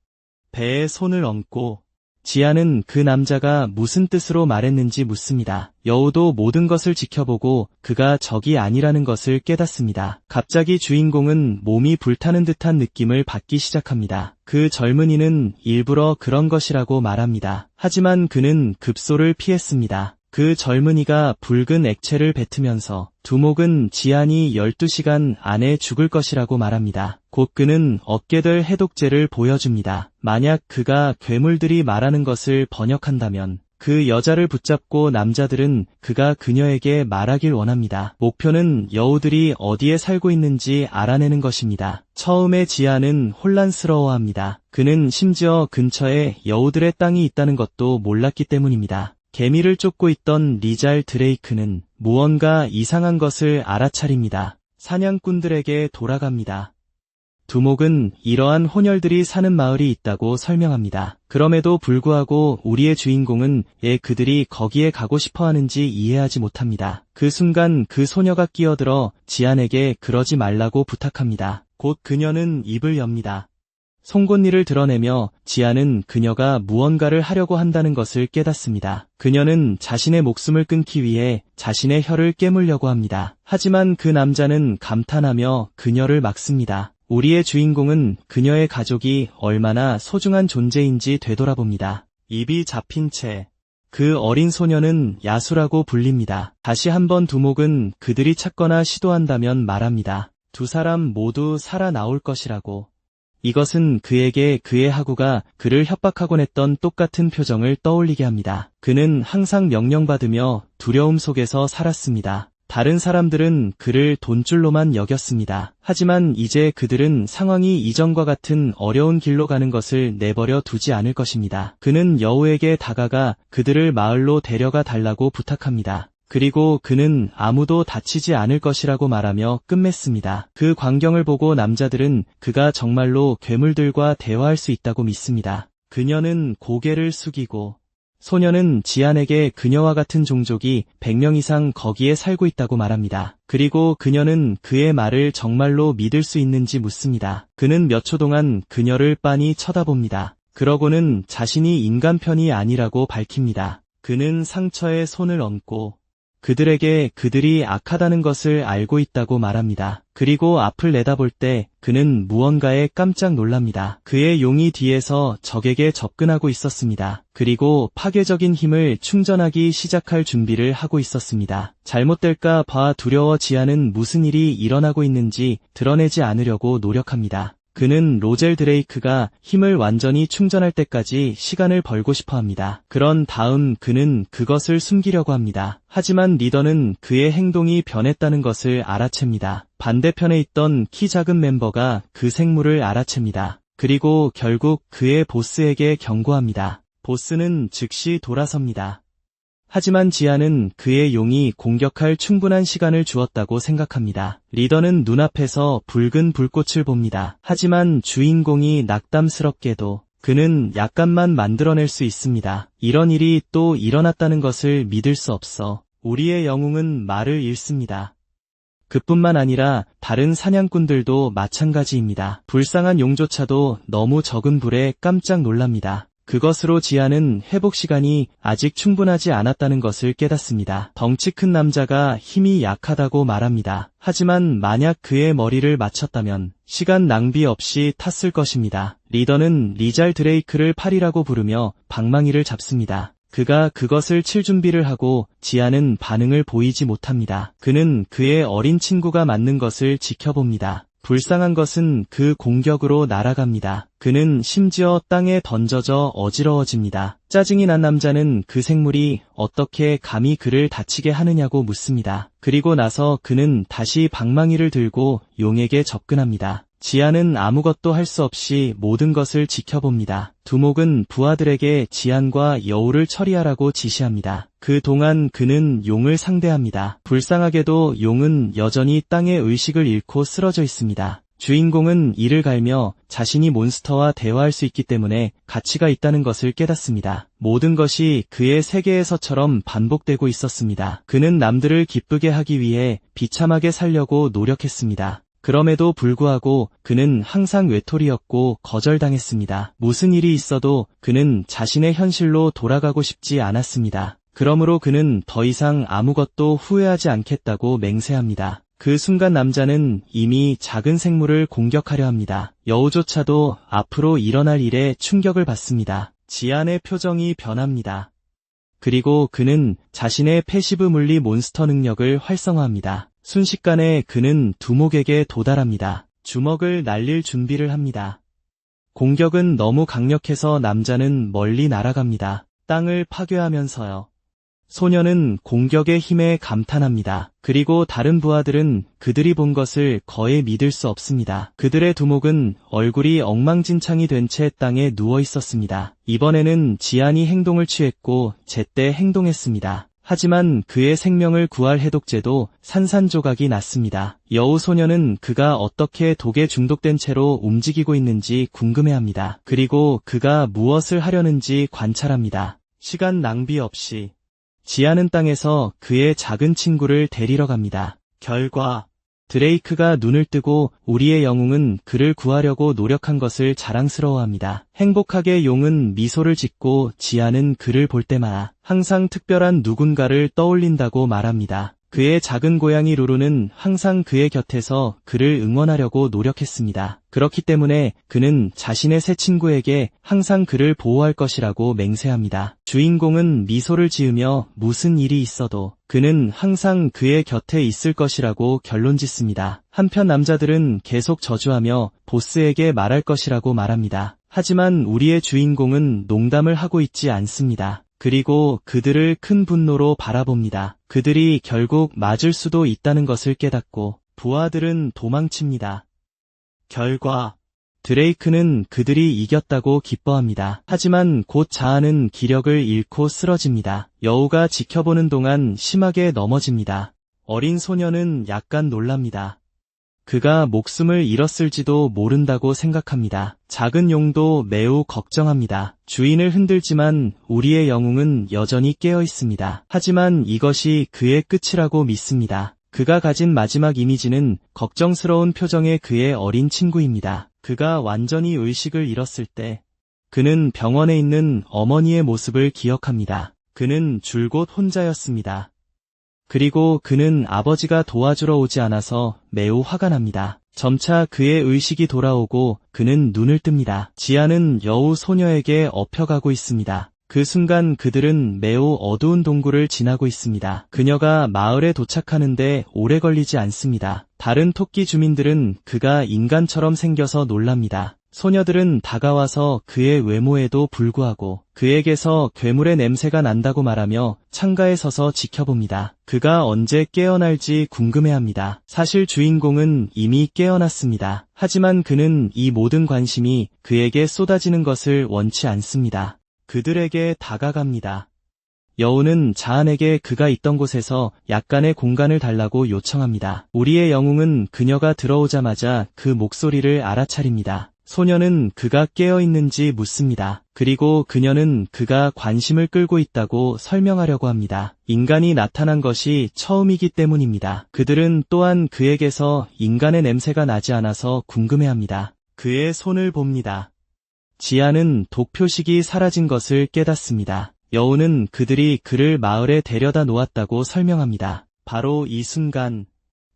배에 손을 얹고 지아는 그 남자가 무슨 뜻으로 말했는지 묻습니다. 여우도 모든 것을 지켜보고 그가 적이 아니라는 것을 깨닫습니다. 갑자기 주인공은 몸이 불타는 듯한 느낌을 받기 시작합니다. 그 젊은이는 일부러 그런 것이라고 말합니다. 하지만 그는 급소를 피했습니다. 그 젊은이가 붉은 액체를 뱉으면서 두목은 지안이 12시간 안에 죽을 것이라고 말합니다. 곧 그는 얻게 될 해독제를 보여줍니다. 만약 그가 괴물들이 말하는 것을 번역한다면 그 여자를 붙잡고 남자들은 그가 그녀에게 말하길 원합니다. 목표는 여우들이 어디에 살고 있는지 알아내는 것입니다. 처음에 지아는 혼란스러워합니다. 그는 심지어 근처에 여우들의 땅이 있다는 것도 몰랐기 때문입니다. 개미를 쫓고 있던 리잘 드레이크는 무언가 이상한 것을 알아차립니다. 사냥꾼들에게 돌아갑니다. 두목은 이러한 혼혈들이 사는 마을이 있다고 설명합니다. 그럼에도 불구하고 우리의 주인공은 왜 그들이 거기에 가고 싶어 하는지 이해하지 못합니다. 그 순간 그 소녀가 끼어들어 지안에게 그러지 말라고 부탁합니다. 곧 그녀는 입을 엽니다. 송곳니를 드러내며 지아는 그녀가 무언가를 하려고 한다는 것을 깨닫습니다. 그녀는 자신의 목숨을 끊기 위해 자신의 혀를 깨물려고 합니다. 하지만 그 남자는 감탄하며 그녀를 막습니다. 우리의 주인공은 그녀의 가족이 얼마나 소중한 존재인지 되돌아봅니다. 입이 잡힌 채 그 어린 소녀는 야수라고 불립니다. 다시 한번 두목은 그들이 찾거나 시도한다면 말합니다. 두 사람 모두 살아나올 것이라고. 이것은 그에게 그의 하구가 그를 협박하곤 했던 똑같은 표정을 떠올리게 합니다. 그는 항상 명령받으며 두려움 속에서 살았습니다. 다른 사람들은 그를 돈줄로만 여겼습니다. 하지만 이제 그들은 상황이 이전과 같은 어려운 길로 가는 것을 내버려 두지 않을 것입니다. 그는 여우에게 다가가 그들을 마을로 데려가 달라고 부탁합니다. 그리고 그는 아무도 다치지 않을 것이라고 말하며 끝맺습니다. 그 광경을 보고 남자들은 그가 정말로 괴물들과 대화할 수 있다고 믿습니다. 그녀는 고개를 숙이고 소녀는 지안에게 그녀와 같은 종족이 100명 이상 거기에 살고 있다고 말합니다. 그리고 그녀는 그의 말을 정말로 믿을 수 있는지 묻습니다. 그는 몇 초 동안 그녀를 빤히 쳐다봅니다. 그러고는 자신이 인간 편이 아니라고 밝힙니다. 그는 상처에 손을 얹고 그들에게 그들이 악하다는 것을 알고 있다고 말합니다. 그리고 앞을 내다볼 때 그는 무언가에 깜짝 놀랍니다. 그의 용이 뒤에서 적에게 접근하고 있었습니다. 그리고 파괴적인 힘을 충전하기 시작할 준비를 하고 있었습니다. 잘못될까 봐 두려워 지아는 무슨 일이 일어나고 있는지 드러내지 않으려고 노력합니다. 그는 로젤 드레이크가 힘을 완전히 충전할 때까지 시간을 벌고 싶어 합니다. 그런 다음 그는 그것을 숨기려고 합니다. 하지만 리더는 그의 행동이 변했다는 것을 알아챕니다. 반대편에 있던 키 작은 멤버가 그 생물을 알아챕니다. 그리고 결국 그의 보스에게 경고합니다. 보스는 즉시 돌아섭니다. 하지만 지아는 그의 용이 공격할 충분한 시간을 주었다고 생각합니다. 리더는 눈앞에서 붉은 불꽃을 봅니다. 하지만 주인공이 낙담스럽게도 그는 약간만 만들어낼 수 있습니다. 이런 일이 또 일어났다는 것을 믿을 수 없어 우리의 영웅은 말을 잃습니다. 그뿐만 아니라 다른 사냥꾼들도 마찬가지입니다. 불쌍한 용조차도 너무 적은 불에 깜짝 놀랍니다. 그것으로 지아는 회복 시간이 아직 충분하지 않았다는 것을 깨닫습니다. 덩치 큰 남자가 힘이 약하다고 말합니다. 하지만 만약 그의 머리를 맞췄다면 시간 낭비 없이 탔을 것입니다. 리더는 리잘 드레이크를 팔이라고 부르며 방망이를 잡습니다. 그가 그것을 칠 준비를 하고 지아는 반응을 보이지 못합니다. 그는 그의 어린 친구가 맞는 것을 지켜봅니다. 불쌍한 것은 그 공격으로 날아갑니다. 그는 심지어 땅에 던져져 어지러워집니다. 짜증이 난 남자는 그 생물이 어떻게 감히 그를 다치게 하느냐고 묻습니다. 그리고 나서 그는 다시 방망이를 들고 용에게 접근합니다. 지안은 아무것도 할 수 없이 모든 것을 지켜봅니다. 두목은 부하들에게 지안과 여우를 처리하라고 지시합니다. 그 동안 그는 용을 상대합니다. 불쌍하게도 용은 여전히 땅에 의식을 잃고 쓰러져 있습니다. 주인공은 이를 갈며 자신이 몬스터와 대화할 수 있기 때문에 가치가 있다는 것을 깨닫습니다. 모든 것이 그의 세계에서처럼 반복되고 있었습니다. 그는 남들을 기쁘게 하기 위해 비참하게 살려고 노력했습니다. 그럼에도 불구하고 그는 항상 외톨이였고 거절당했습니다. 무슨 일이 있어도 그는 자신의 현실로 돌아가고 싶지 않았습니다. 그러므로 그는 더 이상 아무것도 후회하지 않겠다고 맹세합니다. 그 순간 남자는 이미 작은 생물을 공격하려 합니다. 여우조차도 앞으로 일어날 일에 충격을 받습니다. 지안의 표정이 변합니다. 그리고 그는 자신의 패시브 물리 몬스터 능력을 활성화합니다. 순식간에 그는 두목에게 도달합니다. 주먹을 날릴 준비를 합니다. 공격은 너무 강력해서 남자는 멀리 날아갑니다. 땅을 파괴하면서요. 소녀는 공격의 힘에 감탄합니다. 그리고 다른 부하들은 그들이 본 것을 거의 믿을 수 없습니다. 그들의 두목은 얼굴이 엉망진창이 된 채 땅에 누워 있었습니다. 이번에는 지안이 행동을 취했고 제때 행동했습니다. 하지만 그의 생명을 구할 해독제도 산산조각이 났습니다. 여우 소녀는 그가 어떻게 독에 중독된 채로 움직이고 있는지 궁금해합니다. 그리고 그가 무엇을 하려는지 관찰합니다. 시간 낭비 없이 지안은 땅에서 그의 작은 친구를 데리러 갑니다. 결과 드레이크가 눈을 뜨고 우리의 영웅은 그를 구하려고 노력한 것을 자랑스러워합니다. 행복하게 용은 미소를 짓고 지안은 그를 볼 때마다 항상 특별한 누군가를 떠올린다고 말합니다. 그의 작은 고양이 루루는 항상 그의 곁에서 그를 응원하려고 노력했습니다. 그렇기 때문에 그는 자신의 새 친구에게 항상 그를 보호할 것이라고 맹세합니다. 주인공은 미소를 지으며 무슨 일이 있어도 그는 항상 그의 곁에 있을 것이라고 결론짓습니다. 한편 남자들은 계속 저주하며 보스에게 말할 것이라고 말합니다. 하지만 우리의 주인공은 농담을 하고 있지 않습니다. 그리고 그들을 큰 분노로 바라봅니다. 그들이 결국 맞을 수도 있다는 것을 깨닫고 부하들은 도망칩니다. 결과 드레이크는 그들이 이겼다고 기뻐합니다. 하지만 곧 자아는 기력을 잃고 쓰러집니다. 여우가 지켜보는 동안 심하게 넘어집니다. 어린 소녀는 약간 놀랍니다. 그가 목숨을 잃었을지도 모른다고 생각합니다. 작은 용도 매우 걱정합니다. 주인을 흔들지만 우리의 영웅은 여전히 깨어 있습니다. 하지만 이것이 그의 끝이라고 믿습니다. 그가 가진 마지막 이미지는 걱정스러운 표정의 그의 어린 친구입니다. 그가 완전히 의식을 잃었을 때 그는 병원에 있는 어머니의 모습을 기억합니다. 그는 줄곧 혼자였습니다. 그리고 그는 아버지가 도와주러 오지 않아서 매우 화가 납니다. 점차 그의 의식이 돌아오고 그는 눈을 뜹니다. 지안은 여우 소녀에게 업혀가고 있습니다. 그 순간 그들은 매우 어두운 동굴을 지나고 있습니다. 그녀가 마을에 도착하는데 오래 걸리지 않습니다. 다른 토끼 주민들은 그가 인간처럼 생겨서 놀랍니다. 소녀들은 다가와서 그의 외모에도 불구하고 그에게서 괴물의 냄새가 난다고 말하며 창가에 서서 지켜봅니다. 그가 언제 깨어날지 궁금해합니다. 사실 주인공은 이미 깨어났습니다. 하지만 그는 이 모든 관심이 그에게 쏟아지는 것을 원치 않습니다. 그들에게 다가갑니다. 여우는 자안에게 그가 있던 곳에서 약간의 공간을 달라고 요청합니다. 우리의 영웅은 그녀가 들어오자마자 그 목소리를 알아차립니다. 소녀는 그가 깨어있는지 묻습니다. 그리고 그녀는 그가 관심을 끌고 있다고 설명하려고 합니다. 인간이 나타난 것이 처음이기 때문입니다. 그들은 또한 그에게서 인간의 냄새가 나지 않아서 궁금해합니다. 그의 손을 봅니다. 지안은 독 표식이 사라진 것을 깨닫습니다. 여우는 그들이 그를 마을에 데려다 놓았다고 설명합니다. 바로 이 순간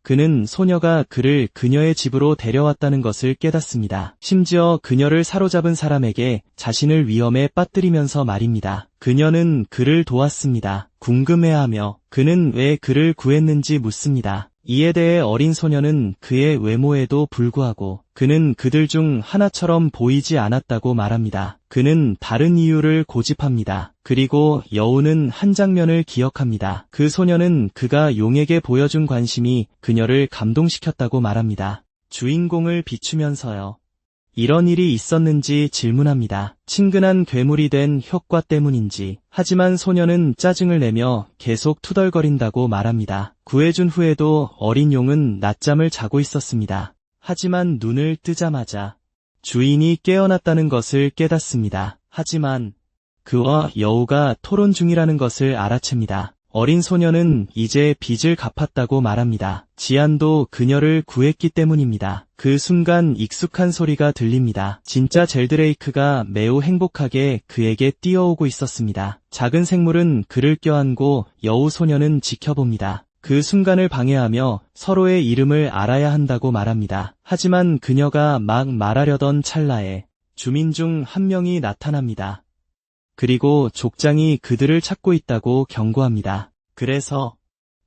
그는 소녀가 그를 그녀의 집으로 데려왔다는 것을 깨닫습니다. 심지어 그녀를 사로잡은 사람에게 자신을 위험에 빠뜨리면서 말입니다. 그녀는 그를 도왔습니다. 궁금해하며 그는 왜 그를 구했는지 묻습니다. 이에 대해 어린 소녀는 그의 외모에도 불구하고 그는 그들 중 하나처럼 보이지 않았다고 말합니다. 그는 다른 이유를 고집합니다. 그리고 여우는 한 장면을 기억합니다. 그 소녀는 그가 용에게 보여준 관심이 그녀를 감동시켰다고 말합니다. 주인공을 비추면서요. 이런 일이 있었는지 질문합니다. 친근한 괴물이 된 효과 때문인지. 하지만 소녀는 짜증을 내며 계속 투덜거린다고 말합니다. 구해준 후에도 어린 용은 낮잠을 자고 있었습니다. 하지만 눈을 뜨자마자 주인이 깨어났다는 것을 깨닫습니다. 하지만 그와 여우가 토론 중이라는 것을 알아챕니다. 어린 소녀는 이제 빚을 갚았다고 말합니다. 지안도 그녀를 구했기 때문입니다. 그 순간 익숙한 소리가 들립니다. 진짜 젤드레이크가 매우 행복하게 그에게 뛰어오고 있었습니다. 작은 생물은 그를 껴안고 여우 소녀는 지켜봅니다. 그 순간을 방해하며 서로의 이름을 알아야 한다고 말합니다. 하지만 그녀가 막 말하려던 찰나에 주민 중 한 명이 나타납니다. 그리고 족장이 그들을 찾고 있다고 경고합니다. 그래서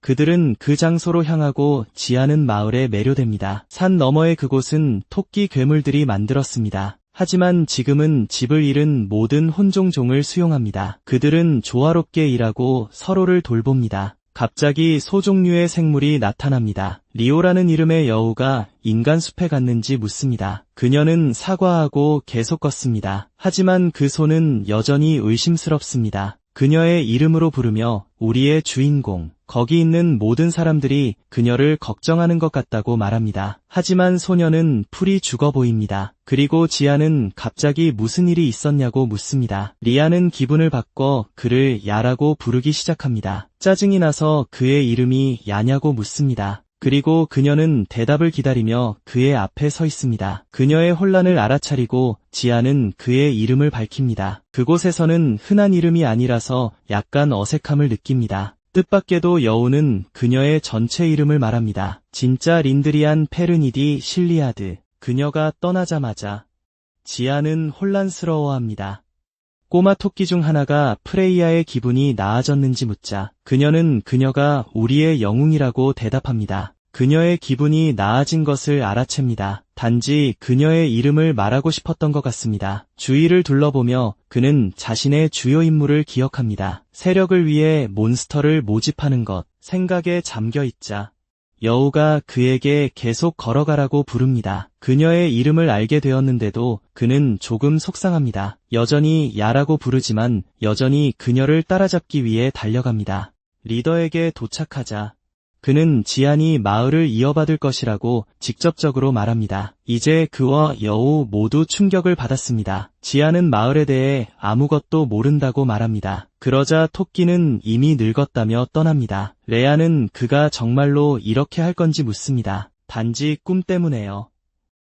그들은 그 장소로 향하고 지하는 마을에 매료됩니다. 산 너머의 그곳은 토끼 괴물들이 만들었습니다. 하지만 지금은 집을 잃은 모든 혼종종을 수용합니다. 그들은 조화롭게 일하고 서로를 돌봅니다. 갑자기 소종류의 생물이 나타납니다. 리오라는 이름의 여우가 인간 숲에 갔는지 묻습니다. 그녀는 사과하고 계속 걷습니다. 하지만 그 손은 여전히 의심스럽습니다. 그녀의 이름으로 부르며 우리의 주인공, 거기 있는 모든 사람들이 그녀를 걱정하는 것 같다고 말합니다. 하지만 소녀는 풀이 죽어 보입니다. 그리고 지아는 갑자기 무슨 일이 있었냐고 묻습니다. 리아는 기분을 바꿔 그를 야라고 부르기 시작합니다. 짜증이 나서 그의 이름이 야냐고 묻습니다. 그리고 그녀는 대답을 기다리며 그의 앞에 서 있습니다. 그녀의 혼란을 알아차리고 지아는 그의 이름을 밝힙니다. 그곳에서는 흔한 이름이 아니라서 약간 어색함을 느낍니다. 뜻밖에도 여우는 그녀의 전체 이름을 말합니다. 진짜 린드리안 페르니디 실리아드. 그녀가 떠나자마자 지아는 혼란스러워합니다. 꼬마 토끼 중 하나가 프레이야의 기분이 나아졌는지 묻자 그녀는 그녀가 우리의 영웅이라고 대답합니다. 그녀의 기분이 나아진 것을 알아챕니다. 단지 그녀의 이름을 말하고 싶었던 것 같습니다. 주위를 둘러보며 그는 자신의 주요 임무를 기억합니다. 세력을 위해 몬스터를 모집하는 것, 생각에 잠겨 있자 여우가 그에게 계속 걸어가라고 부릅니다. 그녀의 이름을 알게 되었는데도 그는 조금 속상합니다. 여전히 야라고 부르지만 여전히 그녀를 따라잡기 위해 달려갑니다. 리더에게 도착하자 그는 지안이 마을을 이어받을 것이라고 직접적으로 말합니다. 이제 그와 여우 모두 충격을 받았습니다. 지안은 마을에 대해 아무것도 모른다고 말합니다. 그러자 토끼는 이미 늙었다며 떠납니다. 레아는 그가 정말로 이렇게 할 건지 묻습니다. 단지 꿈 때문에요.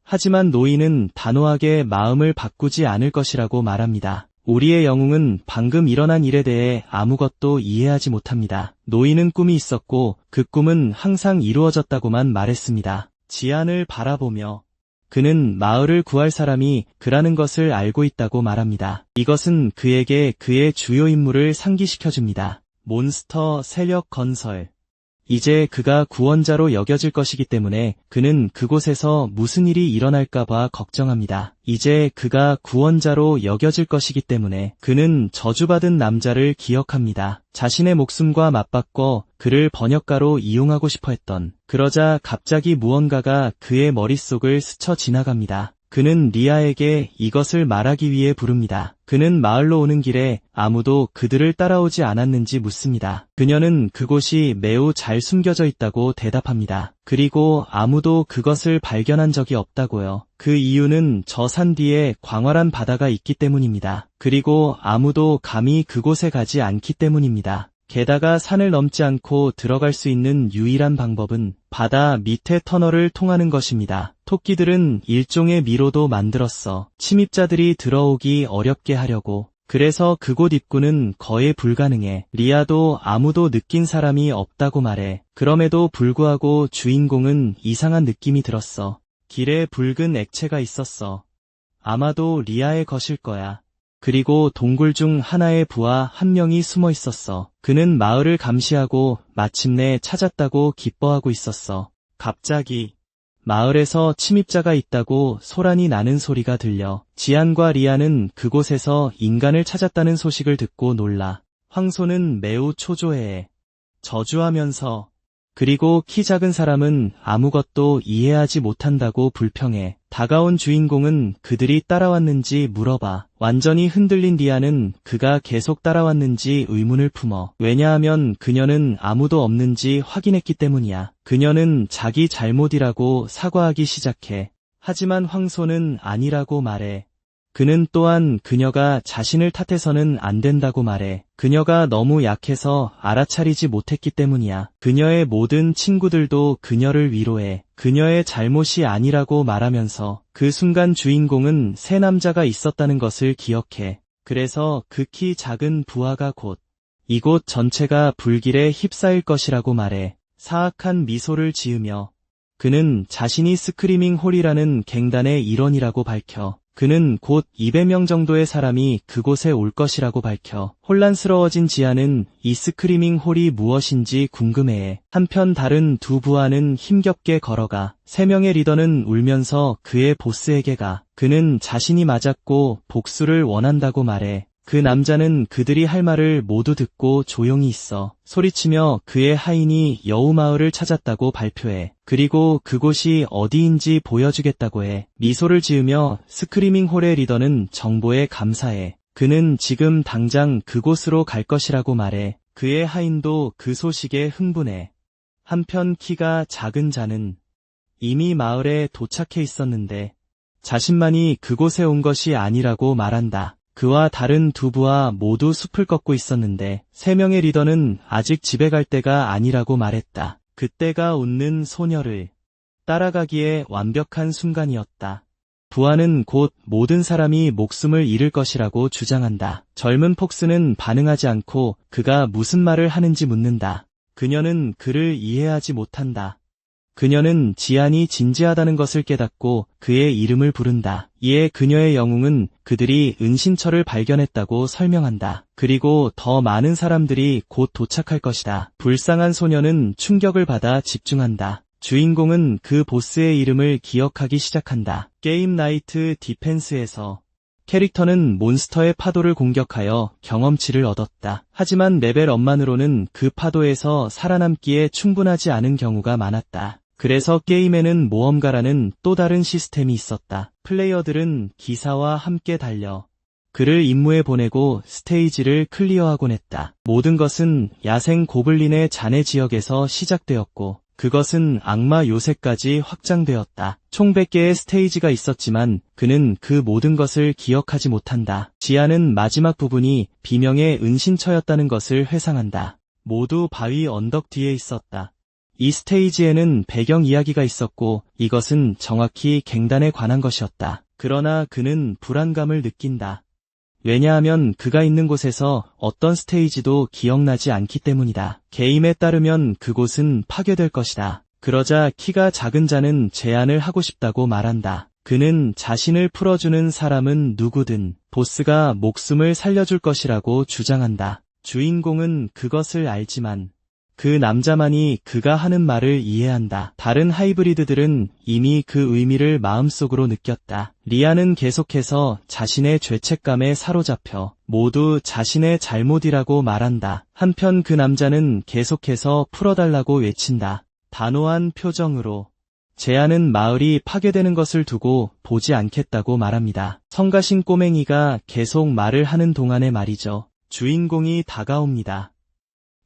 하지만 노인은 단호하게 마음을 바꾸지 않을 것이라고 말합니다. 우리의 영웅은 방금 일어난 일에 대해 아무것도 이해하지 못합니다. 노인은 꿈이 있었고 그 꿈은 항상 이루어졌다고만 말했습니다. 지안을 바라보며 그는 마을을 구할 사람이 그라는 것을 알고 있다고 말합니다. 이것은 그에게 그의 주요 임무를 상기시켜줍니다. 몬스터 세력 건설. 이제 그가 구원자로 여겨질 것이기 때문에 그는 그곳에서 무슨 일이 일어날까봐 걱정합니다. 이제 그가 구원자로 여겨질 것이기 때문에 그는 저주받은 남자를 기억합니다. 자신의 목숨과 맞바꿔 그를 번역가로 이용하고 싶어 했던. 그러자 갑자기 무언가가 그의 머릿속을 스쳐 지나갑니다. 그는 리아에게 이것을 말하기 위해 부릅니다. 그는 마을로 오는 길에 아무도 그들을 따라오지 않았는지 묻습니다. 그녀는 그곳이 매우 잘 숨겨져 있다고 대답합니다. 그리고 아무도 그것을 발견한 적이 없다고요. 그 이유는 저 산 뒤에 광활한 바다가 있기 때문입니다. 그리고 아무도 감히 그곳에 가지 않기 때문입니다. 게다가 산을 넘지 않고 들어갈 수 있는 유일한 방법은 바다 밑에 터널을 통하는 것입니다. 토끼들은 일종의 미로도 만들었어. 침입자들이 들어오기 어렵게 하려고. 그래서 그곳 입구는 거의 불가능해. 리아도 아무도 느낀 사람이 없다고 말해. 그럼에도 불구하고 주인공은 이상한 느낌이 들었어. 길에 붉은 액체가 있었어. 아마도 리아의 것일 거야. 그리고 동굴 중 하나에 부하 한 명이 숨어 있었어. 그는 마을을 감시하고 마침내 찾았다고 기뻐하고 있었어. 갑자기 마을에서 침입자가 있다고 소란이 나는 소리가 들려 지안과 리아는 그곳에서 인간을 찾았다는 소식을 듣고 놀라 황소는 매우 초조해해. 저주하면서 그리고 키 작은 사람은 아무것도 이해하지 못한다고 불평해. 다가온 주인공은 그들이 따라왔는지 물어봐. 완전히 흔들린 리아는 그가 계속 따라왔는지 의문을 품어. 왜냐하면 그녀는 아무도 없는지 확인했기 때문이야. 그녀는 자기 잘못이라고 사과하기 시작해. 하지만 황소는 아니라고 말해. 그는 또한 그녀가 자신을 탓해서는 안 된다고 말해. 그녀가 너무 약해서 알아차리지 못했기 때문이야. 그녀의 모든 친구들도 그녀를 위로해. 그녀의 잘못이 아니라고 말하면서 그 순간 주인공은 새 남자가 있었다는 것을 기억해. 그래서 그 키 작은 부하가 곧 이곳 전체가 불길에 휩싸일 것이라고 말해. 사악한 미소를 지으며 그는 자신이 스크리밍 홀이라는 갱단의 일원이라고 밝혀. 그는 곧 200명 정도의 사람이 그곳에 올 것이라고 밝혀. 혼란스러워진 지아는 이 스크리밍 홀이 무엇인지 궁금해해. 한편 다른 두 부하는 힘겹게 걸어가. 3명의 리더는 울면서 그의 보스에게 가. 그는 자신이 맞았고 복수를 원한다고 말해. 그 남자는 그들이 할 말을 모두 듣고 조용히 있어. 소리치며 그의 하인이 여우마을을 찾았다고 발표해. 그리고 그곳이 어디인지 보여주겠다고 해. 미소를 지으며 스크리밍 홀의 리더는 정보에 감사해. 그는 지금 당장 그곳으로 갈 것이라고 말해. 그의 하인도 그 소식에 흥분해. 한편 키가 작은 자는 이미 마을에 도착해 있었는데 자신만이 그곳에 온 것이 아니라고 말한다. 그와 다른 두 부하 모두 숲을 걷고 있었는데 3명의 리더는 아직 집에 갈 때가 아니라고 말했다. 그때가 웃는 소녀를 따라가기에 완벽한 순간이었다. 부하는 곧 모든 사람이 목숨을 잃을 것이라고 주장한다. 젊은 폭스는 반응하지 않고 그가 무슨 말을 하는지 묻는다. 그녀는 그를 이해하지 못한다. 그녀는 지안이 진지하다는 것을 깨닫고 그의 이름을 부른다. 이에 그녀의 영웅은 그들이 은신처를 발견했다고 설명한다. 그리고 더 많은 사람들이 곧 도착할 것이다. 불쌍한 소녀는 충격을 받아 집중한다. 주인공은 그 보스의 이름을 기억하기 시작한다. 게임 나이트 디펜스에서 캐릭터는 몬스터의 파도를 공격하여 경험치를 얻었다. 하지만 레벨업만으로는 그 파도에서 살아남기에 충분하지 않은 경우가 많았다. 그래서 게임에는 모험가라는 또 다른 시스템이 있었다. 플레이어들은 기사와 함께 달려 그를 임무에 보내고 스테이지를 클리어하곤 했다. 모든 것은 야생 고블린의 잔해 지역에서 시작되었고 그것은 악마 요새까지 확장되었다. 총 100개의 스테이지가 있었지만 그는 그 모든 것을 기억하지 못한다. 지아는 마지막 부분이 비명의 은신처였다는 것을 회상한다. 모두 바위 언덕 뒤에 있었다. 이 스테이지에는 배경 이야기가 있었고 이것은 정확히 갱단에 관한 것이었다. 그러나 그는 불안감을 느낀다. 왜냐하면 그가 있는 곳에서 어떤 스테이지도 기억나지 않기 때문이다. 게임에 따르면 그곳은 파괴될 것이다. 그러자 키가 작은 자는 제안을 하고 싶다고 말한다. 그는 자신을 풀어주는 사람은 누구든 보스가 목숨을 살려줄 것이라고 주장한다. 주인공은 그것을 알지만 그 남자만이 그가 하는 말을 이해한다. 다른 하이브리드들은 이미 그 의미를 마음속으로 느꼈다. 리아는 계속해서 자신의 죄책감에 사로잡혀 모두 자신의 잘못이라고 말한다. 한편 그 남자는 계속해서 풀어달라고 외친다. 단호한 표정으로 제안은 마을이 파괴되는 것을 두고 보지 않겠다고 말합니다. 성가신 꼬맹이가 계속 말을 하는 동안에 말이죠. 주인공이 다가옵니다.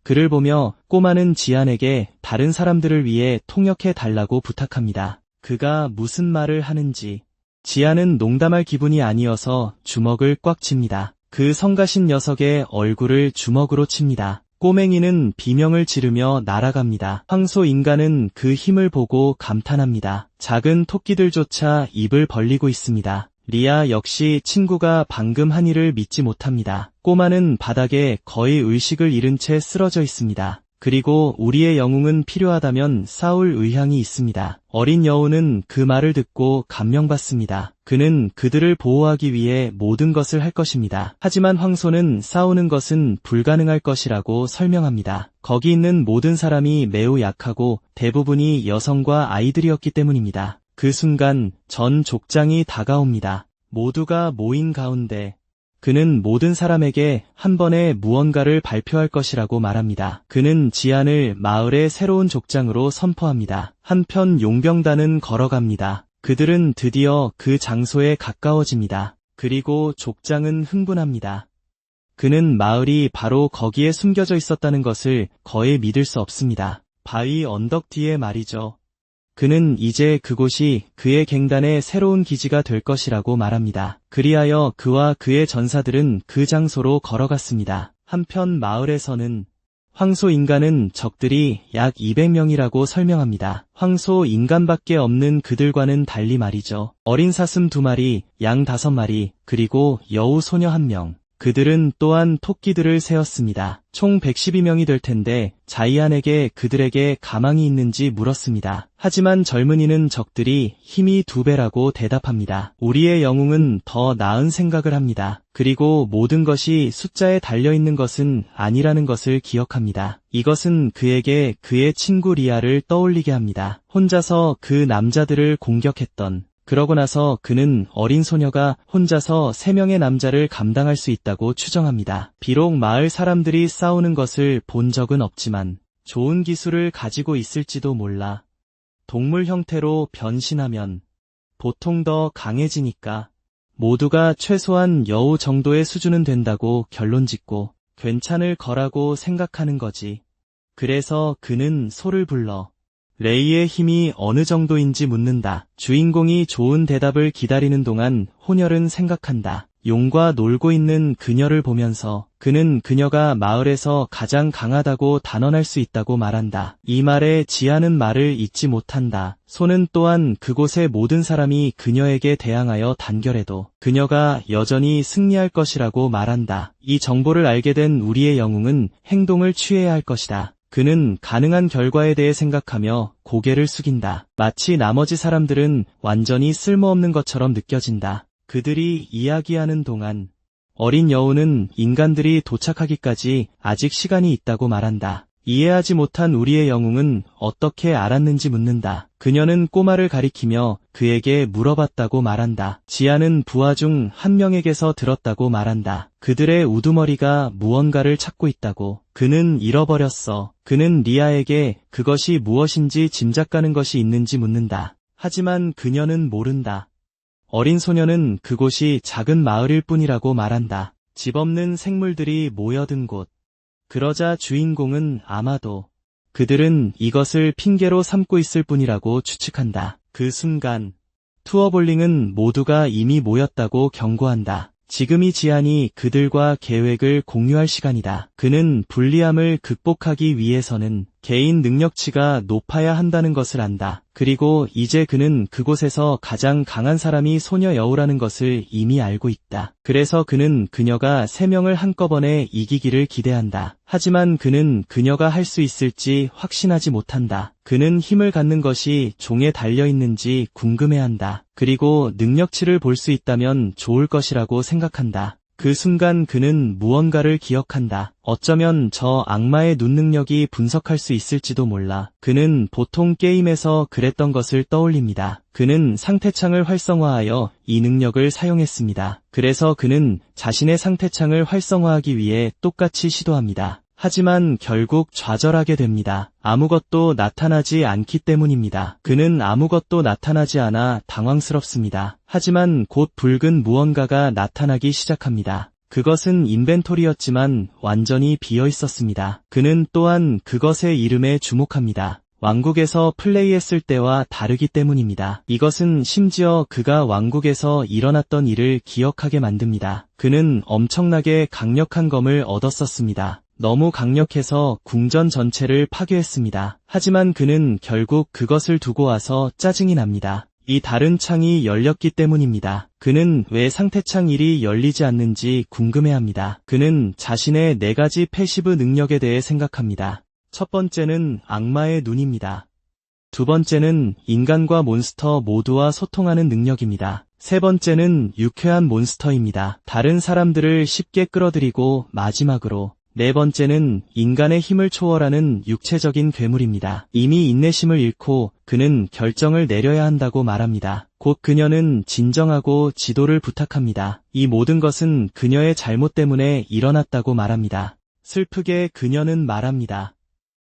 그를 보며 꼬마는 지안에게 다른 사람들을 위해 통역해 달라고 부탁합니다. 그가 무슨 말을 하는지 지안은 농담할 기분이 아니어서 주먹을 꽉 칩니다. 그 성가신 녀석의 얼굴을 주먹으로 칩니다. 꼬맹이는 비명을 지르며 날아갑니다. 황소 인간은 그 힘을 보고 감탄합니다. 작은 토끼들조차 입을 벌리고 있습니다. 리아 역시 친구가 방금 한 일을 믿지 못합니다. 꼬마는 바닥에 거의 의식을 잃은 채 쓰러져 있습니다. 그리고 우리의 영웅은 필요하다면 싸울 의향이 있습니다. 어린 여우는 그 말을 듣고 감명받습니다. 그는 그들을 보호하기 위해 모든 것을 할 것입니다. 하지만 황소는 싸우는 것은 불가능할 것이라고 설명합니다. 거기 있는 모든 사람이 매우 약하고 대부분이 여성과 아이들이었기 때문입니다. 그 순간 전 족장이 다가옵니다. 모두가 모인 가운데 그는 모든 사람에게 한 번에 무언가를 발표할 것이라고 말합니다. 그는 지안을 마을의 새로운 족장으로 선포합니다. 한편 용병단은 걸어갑니다. 그들은 드디어 그 장소에 가까워집니다. 그리고 족장은 흥분합니다. 그는 마을이 바로 거기에 숨겨져 있었다는 것을 거의 믿을 수 없습니다. 바위 언덕 뒤에 말이죠. 그는 이제 그곳이 그의 갱단의 새로운 기지가 될 것이라고 말합니다. 그리하여 그와 그의 전사들은 그 장소로 걸어갔습니다. 한편 마을에서는 황소 인간은 적들이 약 200명이라고 설명합니다. 황소 인간밖에 없는 그들과는 달리 말이죠. 어린 사슴 2마리, 양 5마리, 그리고 여우 소녀 1명. 그들은 또한 토끼들을 세웠습니다. 총 112명이 될 텐데 자이안에게 그들에게 가망이 있는지 물었습니다. 하지만 젊은이는 적들이 힘이 2배라고 대답합니다. 우리의 영웅은 더 나은 생각을 합니다. 그리고 모든 것이 숫자에 달려있는 것은 아니라는 것을 기억합니다. 이것은 그에게 그의 친구 리아를 떠올리게 합니다. 혼자서 그 남자들을 공격했던, 그러고 나서 그는 어린 소녀가 혼자서 3명의 남자를 감당할 수 있다고 추정합니다. 비록 마을 사람들이 싸우는 것을 본 적은 없지만 좋은 기술을 가지고 있을지도 몰라. 동물 형태로 변신하면 보통 더 강해지니까 모두가 최소한 여우 정도의 수준은 된다고 결론짓고 괜찮을 거라고 생각하는 거지. 그래서 그는 소를 불러 레이의 힘이 어느 정도인지 묻는다. 주인공이 좋은 대답을 기다리는 동안 혼혈은 생각한다. 용과 놀고 있는 그녀를 보면서 그는 그녀가 마을에서 가장 강하다고 단언할 수 있다고 말한다. 이 말에 지아는 말을 잇지 못한다. 소는 또한 그곳의 모든 사람이 그녀에게 대항하여 단결해도 그녀가 여전히 승리할 것이라고 말한다. 이 정보를 알게 된 우리의 영웅은 행동을 취해야 할 것이다. 그는 가능한 결과에 대해 생각하며 고개를 숙인다. 마치 나머지 사람들은 완전히 쓸모없는 것처럼 느껴진다. 그들이 이야기하는 동안 어린 여우는 인간들이 도착하기까지 아직 시간이 있다고 말한다. 이해하지 못한 우리의 영웅은 어떻게 알았는지 묻는다. 그녀는 꼬마를 가리키며 그에게 물어봤다고 말한다. 지아는 부하 중 1명에게서 들었다고 말한다. 그들의 우두머리가 무언가를 찾고 있다고. 그는 잃어버렸어. 그는 리아에게 그것이 무엇인지 짐작가는 것이 있는지 묻는다. 하지만 그녀는 모른다. 어린 소녀는 그곳이 작은 마을일 뿐이라고 말한다. 집 없는 생물들이 모여든 곳. 그러자 주인공은 아마도 그들은 이것을 핑계로 삼고 있을 뿐이라고 추측한다. 그 순간 투어볼링은 모두가 이미 모였다고 경고한다. 지금이 지안이 그들과 계획을 공유할 시간이다. 그는 불리함을 극복하기 위해서는 개인 능력치가 높아야 한다는 것을 안다. 그리고 이제 그는 그곳에서 가장 강한 사람이 소녀 여우라는 것을 이미 알고 있다. 그래서 그는 그녀가 3명을 한꺼번에 이기기를 기대한다. 하지만 그는 그녀가 할 수 있을지 확신하지 못한다. 그는 힘을 갖는 것이 종에 달려있는지 궁금해한다. 그리고 능력치를 볼 수 있다면 좋을 것이라고 생각한다. 그 순간 그는 무언가를 기억한다. 어쩌면 저 악마의 눈 능력이 분석할 수 있을지도 몰라. 그는 보통 게임에서 그랬던 것을 떠올립니다. 그는 상태창을 활성화하여 이 능력을 사용했습니다. 그래서 그는 자신의 상태창을 활성화하기 위해 똑같이 시도합니다. 하지만 결국 좌절하게 됩니다. 아무것도 나타나지 않기 때문입니다. 그는 아무것도 나타나지 않아 당황스럽습니다. 하지만 곧 붉은 무언가가 나타나기 시작합니다. 그것은 인벤토리였지만 완전히 비어 있었습니다. 그는 또한 그것의 이름에 주목합니다. 왕국에서 플레이했을 때와 다르기 때문입니다. 이것은 심지어 그가 왕국에서 일어났던 일을 기억하게 만듭니다. 그는 엄청나게 강력한 검을 얻었었습니다. 너무 강력해서 궁전 전체를 파괴했습니다. 하지만 그는 결국 그것을 두고 와서 짜증이 납니다. 이 다른 창이 열렸기 때문입니다. 그는 왜 상태창 1이 열리지 않는지 궁금해합니다. 그는 자신의 4가지 패시브 능력에 대해 생각합니다. 첫 번째는 악마의 눈입니다. 두 번째는 인간과 몬스터 모두와 소통하는 능력입니다. 세 번째는 유쾌한 몬스터입니다. 다른 사람들을 쉽게 끌어들이고 마지막으로 네 번째는 인간의 힘을 초월하는 육체적인 괴물입니다. 이미 인내심을 잃고 그는 결정을 내려야 한다고 말합니다. 곧 그녀는 진정하고 지도를 부탁합니다. 이 모든 것은 그녀의 잘못 때문에 일어났다고 말합니다. 슬프게 그녀는 말합니다.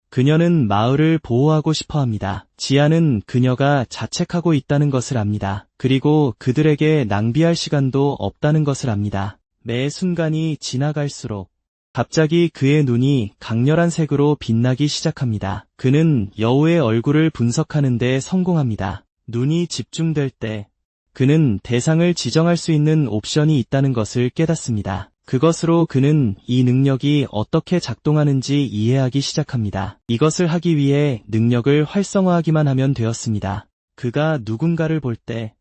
그녀는 마을을 보호하고 싶어 합니다. 지아는 그녀가 자책하고 있다는 것을 압니다. 그리고 그들에게 낭비할 시간도 없다는 것을 압니다. 매 순간이 지나갈수록 갑자기 그의 눈이 강렬한 색으로 빛나기 시작합니다. 그는 여우의 얼굴을 분석하는 데 성공합니다. 눈이 집중될 때 그는 대상을 지정할 수 있는 옵션이 있다는 것을 깨닫습니다. 그것으로 그는 이 능력이 어떻게 작동하는지 이해하기 시작합니다. 이것을 하기 위해 능력을 활성화하기만 하면 되었습니다. 그가 누군가를 볼 때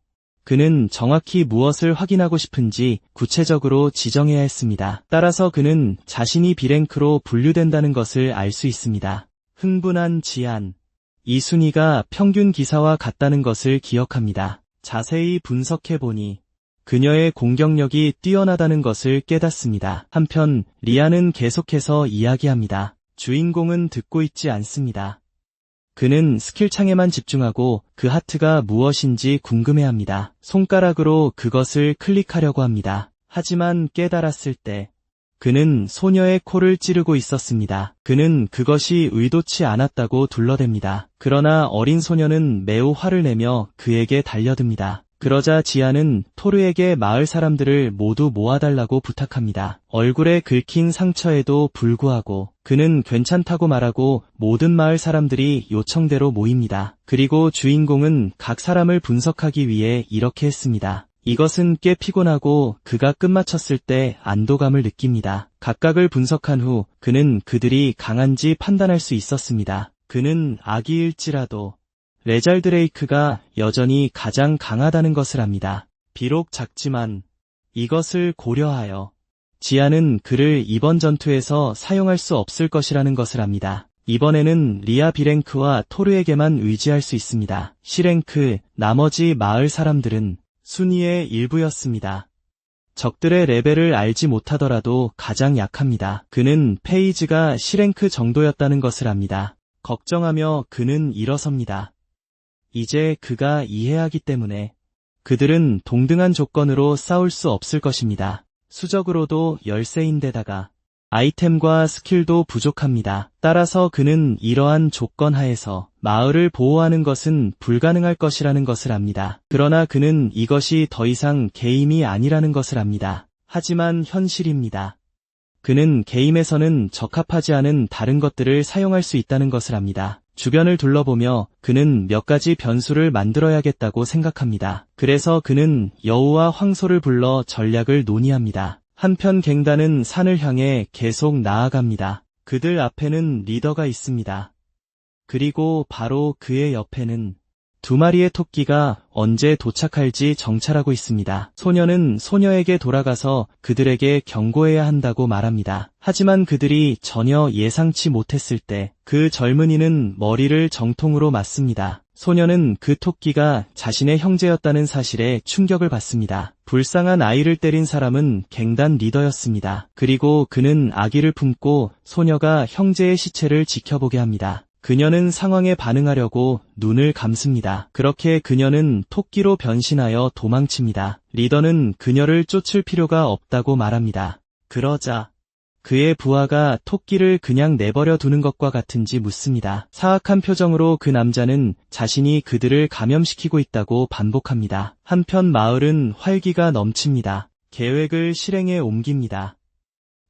그는 정확히 무엇을 확인하고 싶은지 구체적으로 지정해야 했습니다. 따라서 그는 자신이 B랭크로 분류된다는 것을 알 수 있습니다. 흥분한 지안. 이 순위가 평균 기사와 같다는 것을 기억합니다. 자세히 분석해보니 그녀의 공격력이 뛰어나다는 것을 깨닫습니다. 한편 리아는 계속해서 이야기합니다. 주인공은 듣고 있지 않습니다. 그는 스킬창에만 집중하고 그 하트가 무엇인지 궁금해합니다. 손가락으로 그것을 클릭하려고 합니다. 하지만 깨달았을 때 그는 소녀의 코를 찌르고 있었습니다. 그는 그것이 의도치 않았다고 둘러댑니다. 그러나 어린 소녀는 매우 화를 내며 그에게 달려듭니다. 그러자 지아는 토르에게 마을 사람들을 모두 모아달라고 부탁합니다. 얼굴에 긁힌 상처에도 불구하고 그는 괜찮다고 말하고 모든 마을 사람들이 요청대로 모입니다. 그리고 주인공은 각 사람을 분석하기 위해 이렇게 했습니다. 이것은 꽤 피곤하고 그가 끝마쳤을 때 안도감을 느낍니다. 각각을 분석한 후 그는 그들이 강한지 판단할 수 있었습니다. 그는 아기일지라도 레잘 드레이크가 여전히 가장 강하다는 것을 압니다. 비록 작지만 이것을 고려하여 지아는 그를 이번 전투에서 사용할 수 없을 것이라는 것을 압니다. 이번에는 리아 B랭크와 토르에게만 의지할 수 있습니다. C랭크, 나머지 마을 사람들은 순위의 일부였습니다. 적들의 레벨을 알지 못하더라도 가장 약합니다. 그는 페이지가 C랭크 정도였다는 것을 압니다. 걱정하며 그는 일어섭니다. 이제 그가 이해하기 때문에 그들은 동등한 조건으로 싸울 수 없을 것입니다. 수적으로도 열세인데다가 아이템과 스킬도 부족합니다. 따라서 그는 이러한 조건 하에서 마을을 보호하는 것은 불가능할 것이라는 것을 압니다. 그러나 그는 이것이 더 이상 게임이 아니라는 것을 압니다. 하지만 현실입니다. 그는 게임에서는 적합하지 않은 다른 것들을 사용할 수 있다는 것을 압니다. 주변을 둘러보며 그는 몇 가지 변수를 만들어야겠다고 생각합니다. 그래서 그는 여우와 황소를 불러 전략을 논의합니다. 한편 갱단은 산을 향해 계속 나아갑니다. 그들 앞에는 리더가 있습니다. 그리고 바로 그의 옆에는 두 마리의 토끼가 언제 도착할지 정찰하고 있습니다. 소녀는 소녀에게 돌아가서 그들에게 경고해야 한다고 말합니다. 하지만 그들이 전혀 예상치 못했을 때 그 젊은이는 머리를 정통으로 맞습니다. 소녀는 그 토끼가 자신의 형제였다는 사실에 충격을 받습니다. 불쌍한 아이를 때린 사람은 갱단 리더였습니다. 그리고 그는 아기를 품고 소녀가 형제의 시체를 지켜보게 합니다. 그녀는 상황에 반응하려고 눈을 감습니다. 그렇게 그녀는 토끼로 변신하여 도망칩니다. 리더는 그녀를 쫓을 필요가 없다고 말합니다. 그러자 그의 부하가 토끼를 그냥 내버려 두는 것과 같은지 묻습니다. 사악한 표정으로 그 남자는 자신이 그들을 감염시키고 있다고 반복합니다. 한편 마을은 활기가 넘칩니다. 계획을 실행에 옮깁니다.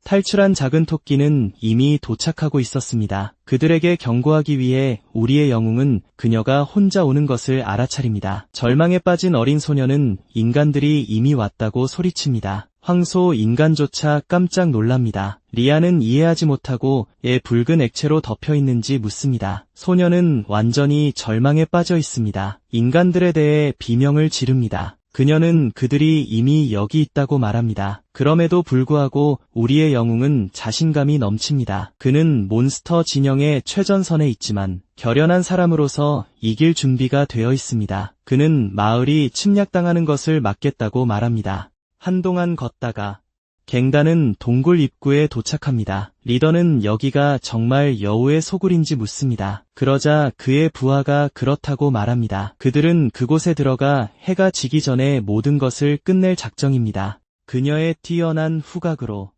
탈출한 작은 토끼는 이미 도착하고 있었습니다. 그들에게 경고하기 위해 우리의 영웅은 그녀가 혼자 오는 것을 알아차립니다. 절망에 빠진 어린 소녀는 인간들이 이미 왔다고 소리칩니다. 황소 인간조차 깜짝 놀랍니다. 리아는 이해하지 못하고 왜 붉은 액체로 덮여 있는지 묻습니다. 소녀는 완전히 절망에 빠져 있습니다. 인간들에 대해 비명을 지릅니다. 그녀는 그들이 이미 여기 있다고 말합니다. 그럼에도 불구하고 우리의 영웅은 자신감이 넘칩니다. 그는 몬스터 진영의 최전선에 있지만 결연한 사람으로서 이길 준비가 되어 있습니다. 그는 마을이 침략당하는 것을 막겠다고 말합니다. 한동안 걷다가 갱단은 동굴 입구에 도착합니다. 리더는 여기가 정말 여우의 소굴인지 묻습니다. 그러자 그의 부하가 그렇다고 말합니다. 그들은 그곳에 들어가 해가 지기 전에 모든 것을 끝낼 작정입니다. 그녀의 뛰어난 후각으로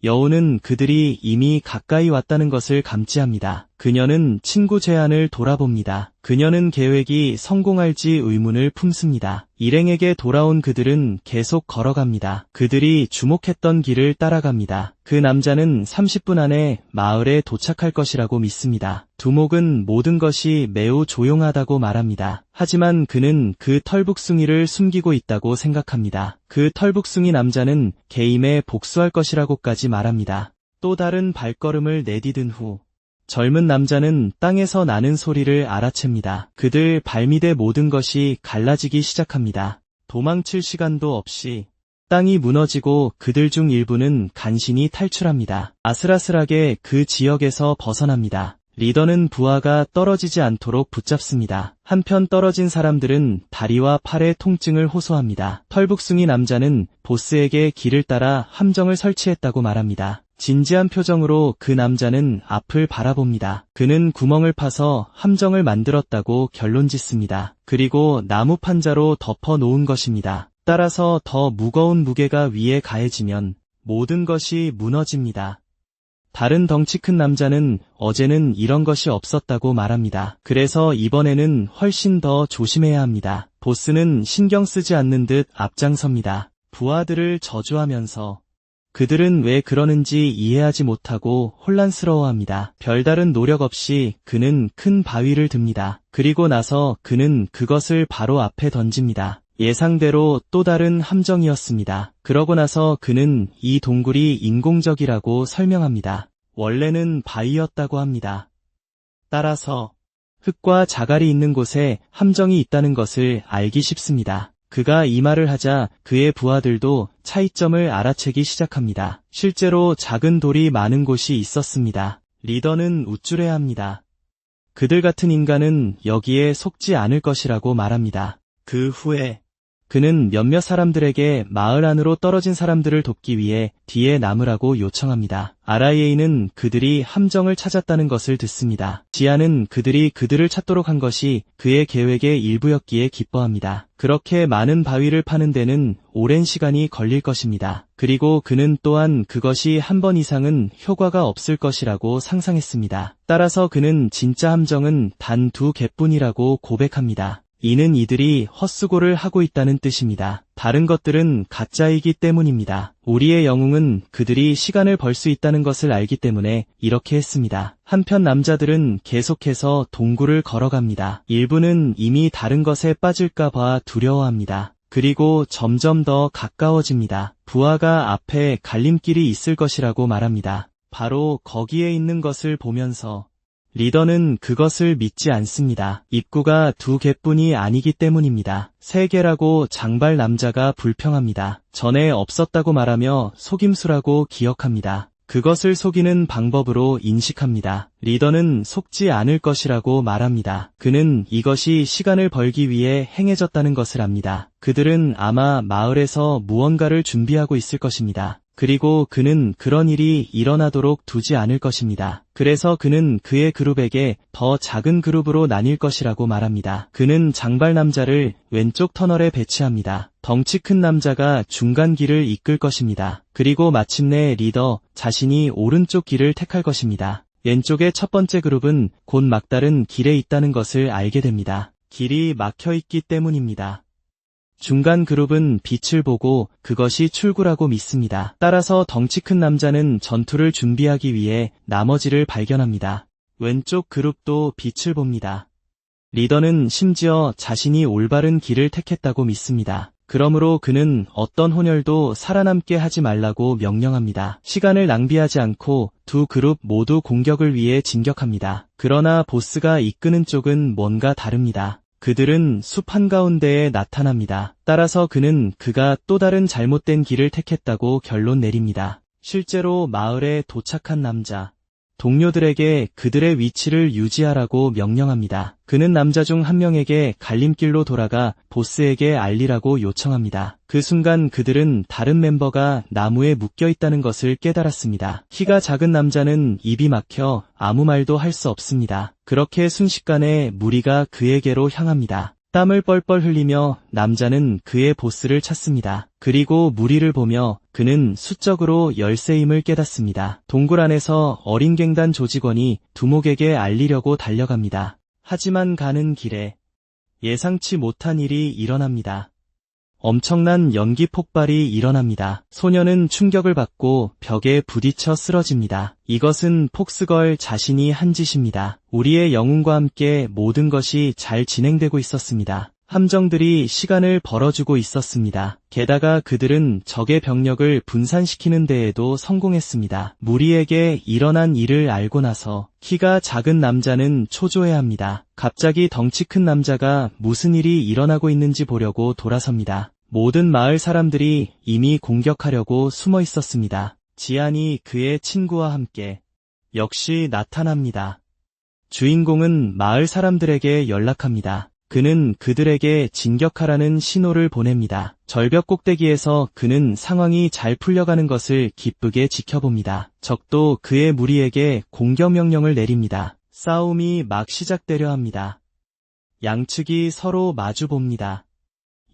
여우는 그들이 이미 가까이 왔다는 것을 감지합니다. 그녀는 친구 제안을 돌아봅니다. 그녀는 계획이 성공할지 의문을 품습니다. 일행에게 돌아온 그들은 계속 걸어갑니다. 그들이 주목했던 길을 따라갑니다. 그 남자는 30분 안에 마을에 도착할 것이라고 믿습니다. 두목은 모든 것이 매우 조용하다고 말합니다. 하지만 그는 그 털북숭이를 숨기고 있다고 생각합니다. 그 털북숭이 남자는 게임에 복수할 것이라고까지 말합니다. 또 다른 발걸음을 내디딘 후 젊은 남자는 땅에서 나는 소리를 알아챕니다. 그들 발밑의 모든 것이 갈라지기 시작합니다. 도망칠 시간도 없이 땅이 무너지고 그들 중 일부는 간신히 탈출합니다. 아슬아슬하게 그 지역에서 벗어납니다. 리더는 부하가 떨어지지 않도록 붙잡습니다. 한편 떨어진 사람들은 다리와 팔의 통증을 호소합니다. 털북숭이 남자는 보스에게 길을 따라 함정을 설치했다고 말합니다. 진지한 표정으로 그 남자는 앞을 바라봅니다. 그는 구멍을 파서 함정을 만들었다고 결론짓습니다. 그리고 나무 판자로 덮어 놓은 것입니다. 따라서 더 무거운 무게가 위에 가해지면 모든 것이 무너집니다. 다른 덩치 큰 남자는 어제는 이런 것이 없었다고 말합니다. 그래서 이번에는 훨씬 더 조심해야 합니다. 보스는 신경 쓰지 않는 듯 앞장섭니다. 부하들을 저주하면서 그들은 왜 그러는지 이해하지 못하고 혼란스러워합니다. 별다른 노력 없이 그는 큰 바위를 듭니다. 그리고 나서 그는 그것을 바로 앞에 던집니다. 예상대로 또 다른 함정이었습니다. 그러고 나서 그는 이 동굴이 인공적이라고 설명합니다. 원래는 바위였다고 합니다. 따라서 흙과 자갈이 있는 곳에 함정이 있다는 것을 알기 쉽습니다. 그가 이 말을 하자 그의 부하들도 차이점을 알아채기 시작합니다. 실제로 작은 돌이 많은 곳이 있었습니다. 리더는 우쭐해합니다. 그들 같은 인간은 여기에 속지 않을 것이라고 말합니다. 그 후에 그는 몇몇 사람들에게 마을 안으로 떨어진 사람들을 돕기 위해 뒤에 남으라고 요청합니다. RIA는 그들이 함정을 찾았다는 것을 듣습니다. 지아는 그들이 그들을 찾도록 한 것이 그의 계획의 일부였기에 기뻐합니다. 그렇게 많은 바위를 파는 데는 오랜 시간이 걸릴 것입니다. 그리고 그는 또한 그것이 한 번 이상은 효과가 없을 것이라고 상상했습니다. 따라서 그는 진짜 함정은 단 2개뿐이라고 고백합니다. 이는 이들이 헛수고를 하고 있다는 뜻입니다. 다른 것들은 가짜이기 때문입니다. 우리의 영웅은 그들이 시간을 벌 수 있다는 것을 알기 때문에 이렇게 했습니다. 한편 남자들은 계속해서 동굴을 걸어갑니다. 일부는 이미 다른 것에 빠질까 봐 두려워합니다. 그리고 점점 더 가까워집니다. 부하가 앞에 갈림길이 있을 것이라고 말합니다. 바로 거기에 있는 것을 보면서 리더는 그것을 믿지 않습니다. 입구가 2개뿐이 아니기 때문입니다. 3개라고 장발 남자가 불평합니다. 전에 없었다고 말하며 속임수라고 기억합니다. 그것을 속이는 방법으로 인식합니다. 리더는 속지 않을 것이라고 말합니다. 그는 이것이 시간을 벌기 위해 행해졌다는 것을 압니다. 그들은 아마 마을에서 무언가를 준비하고 있을 것입니다. 그리고 그는 그런 일이 일어나도록 두지 않을 것입니다. 그래서 그는 그의 그룹에게 더 작은 그룹으로 나뉠 것이라고 말합니다. 그는 장발 남자를 왼쪽 터널에 배치합니다. 덩치 큰 남자가 중간 길을 이끌 것입니다. 그리고 마침내 리더 자신이 오른쪽 길을 택할 것입니다. 왼쪽의 첫 번째 그룹은 곧 막다른 길에 있다는 것을 알게 됩니다. 길이 막혀 있기 때문입니다. 중간 그룹은 빛을 보고 그것이 출구라고 믿습니다. 따라서 덩치 큰 남자는 전투를 준비하기 위해 나머지를 발견합니다. 왼쪽 그룹도 빛을 봅니다. 리더는 심지어 자신이 올바른 길을 택했다고 믿습니다. 그러므로 그는 어떤 혼혈도 살아남게 하지 말라고 명령합니다. 시간을 낭비하지 않고 2그룹 모두 공격을 위해 진격합니다. 그러나 보스가 이끄는 쪽은 뭔가 다릅니다. 그들은 숲 한가운데에 나타납니다. 따라서 그는 그가 또 다른 잘못된 길을 택했다고 결론 내립니다. 실제로 마을에 도착한 남자 동료들에게 그들의 위치를 유지하라고 명령합니다. 그는 남자 중 한 명에게 갈림길로 돌아가 보스에게 알리라고 요청합니다. 그 순간 그들은 다른 멤버가 나무에 묶여 있다는 것을 깨달았습니다. 키가 작은 남자는 입이 막혀 아무 말도 할 수 없습니다. 그렇게 순식간에 무리가 그에게로 향합니다. 땀을 뻘뻘 흘리며 남자는 그의 보스를 찾습니다. 그리고 무리를 보며 그는 수적으로 열세임을 깨닫습니다. 동굴 안에서 어린 갱단 조직원이 두목에게 알리려고 달려갑니다. 하지만 가는 길에 예상치 못한 일이 일어납니다. 엄청난 연기 폭발이 일어납니다. 소녀는 충격을 받고 벽에 부딪혀 쓰러집니다. 이것은 폭스걸 자신이 한 짓입니다. 우리의 영웅과 함께 모든 것이 잘 진행되고 있었습니다. 함정들이 시간을 벌어주고 있었습니다. 게다가 그들은 적의 병력을 분산시키는 데에도 성공했습니다. 무리에게 일어난 일을 알고 나서 키가 작은 남자는 초조해합니다. 갑자기 덩치 큰 남자가 무슨 일이 일어나고 있는지 보려고 돌아섭니다. 모든 마을 사람들이 이미 공격하려고 숨어 있었습니다. 지안이 그의 친구와 함께 역시 나타납니다. 주인공은 마을 사람들에게 연락합니다. 그는 그들에게 진격하라는 신호를 보냅니다. 절벽 꼭대기에서 그는 상황이 잘 풀려가는 것을 기쁘게 지켜봅니다. 적도 그의 무리에게 공격 명령을 내립니다. 싸움이 막 시작되려 합니다. 양측이 서로 마주봅니다.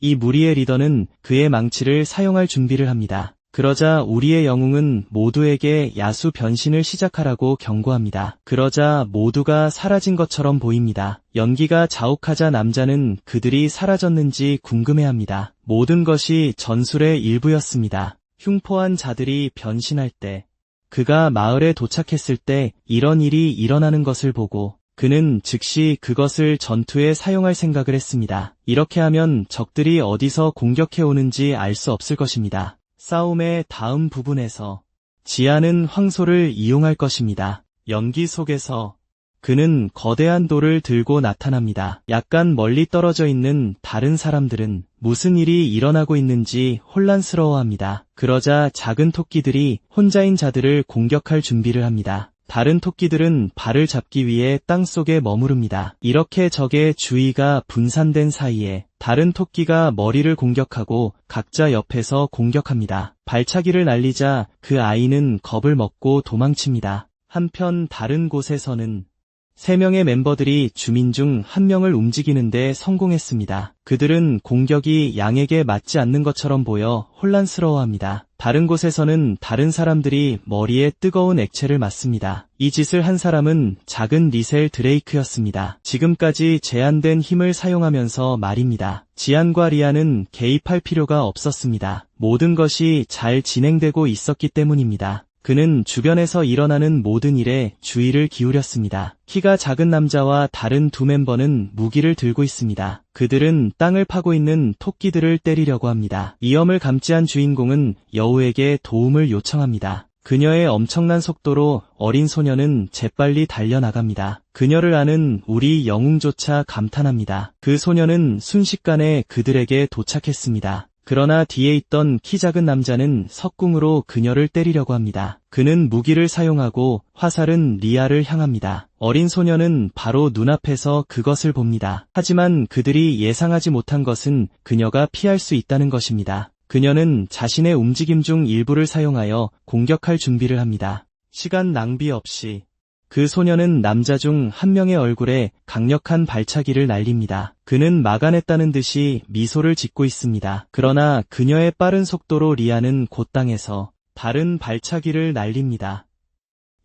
이 무리의 리더는 그의 망치를 사용할 준비를 합니다. 그러자 우리의 영웅은 모두에게 야수 변신을 시작하라고 경고합니다. 그러자 모두가 사라진 것처럼 보입니다. 연기가 자욱하자 남자는 그들이 사라졌는지 궁금해합니다. 모든 것이 전술의 일부였습니다. 흉포한 자들이 변신할 때, 그가 마을에 도착했을 때 이런 일이 일어나는 것을 보고 그는 즉시 그것을 전투에 사용할 생각을 했습니다. 이렇게 하면 적들이 어디서 공격해 오는지 알 수 없을 것입니다. 싸움의 다음 부분에서 지안은 황소를 이용할 것입니다. 연기 속에서 그는 거대한 돌을 들고 나타납니다. 약간 멀리 떨어져 있는 다른 사람들은 무슨 일이 일어나고 있는지 혼란스러워합니다. 그러자 작은 토끼들이 혼자인 자들을 공격할 준비를 합니다. 다른 토끼들은 발을 잡기 위해 땅속에 머무릅니다. 이렇게 적의 주의가 분산된 사이에 다른 토끼가 머리를 공격하고 각자 옆에서 공격합니다. 발차기를 날리자 그 아이는 겁을 먹고 도망칩니다. 한편 다른 곳에서는 3명의 멤버들이 주민 중 1명을 움직이는데 성공했습니다. 그들은 공격이 양에게 맞지 않는 것처럼 보여 혼란스러워합니다. 다른 곳에서는 다른 사람들이 머리에 뜨거운 액체를 맞습니다. 이 짓을 한 사람은 작은 리셀 드레이크였습니다. 지금까지 제한된 힘을 사용하면서 말입니다. 지안과 리아는 개입할 필요가 없었습니다. 모든 것이 잘 진행되고 있었기 때문입니다. 그는 주변에서 일어나는 모든 일에 주의를 기울였습니다. 키가 작은 남자와 다른 2 멤버는 무기를 들고 있습니다. 그들은 땅을 파고 있는 토끼들을 때리려고 합니다. 위험을 감지한 주인공은 여우에게 도움을 요청합니다. 그녀의 엄청난 속도로 어린 소녀는 재빨리 달려나갑니다. 그녀를 아는 우리 영웅조차 감탄합니다. 그 소녀는 순식간에 그들에게 도착했습니다. 그러나 뒤에 있던 키 작은 남자는 석궁으로 그녀를 때리려고 합니다. 그는 무기를 사용하고 화살은 리아를 향합니다. 어린 소녀는 바로 눈앞에서 그것을 봅니다. 하지만 그들이 예상하지 못한 것은 그녀가 피할 수 있다는 것입니다. 그녀는 자신의 움직임 중 일부를 사용하여 공격할 준비를 합니다. 시간 낭비 없이 그 소녀는 남자 중 1명의 얼굴에 강력한 발차기를 날립니다. 그는 막아냈다는 듯이 미소를 짓고 있습니다. 그러나 그녀의 빠른 속도로 리아는 곧 땅에서 다른 발차기를 날립니다.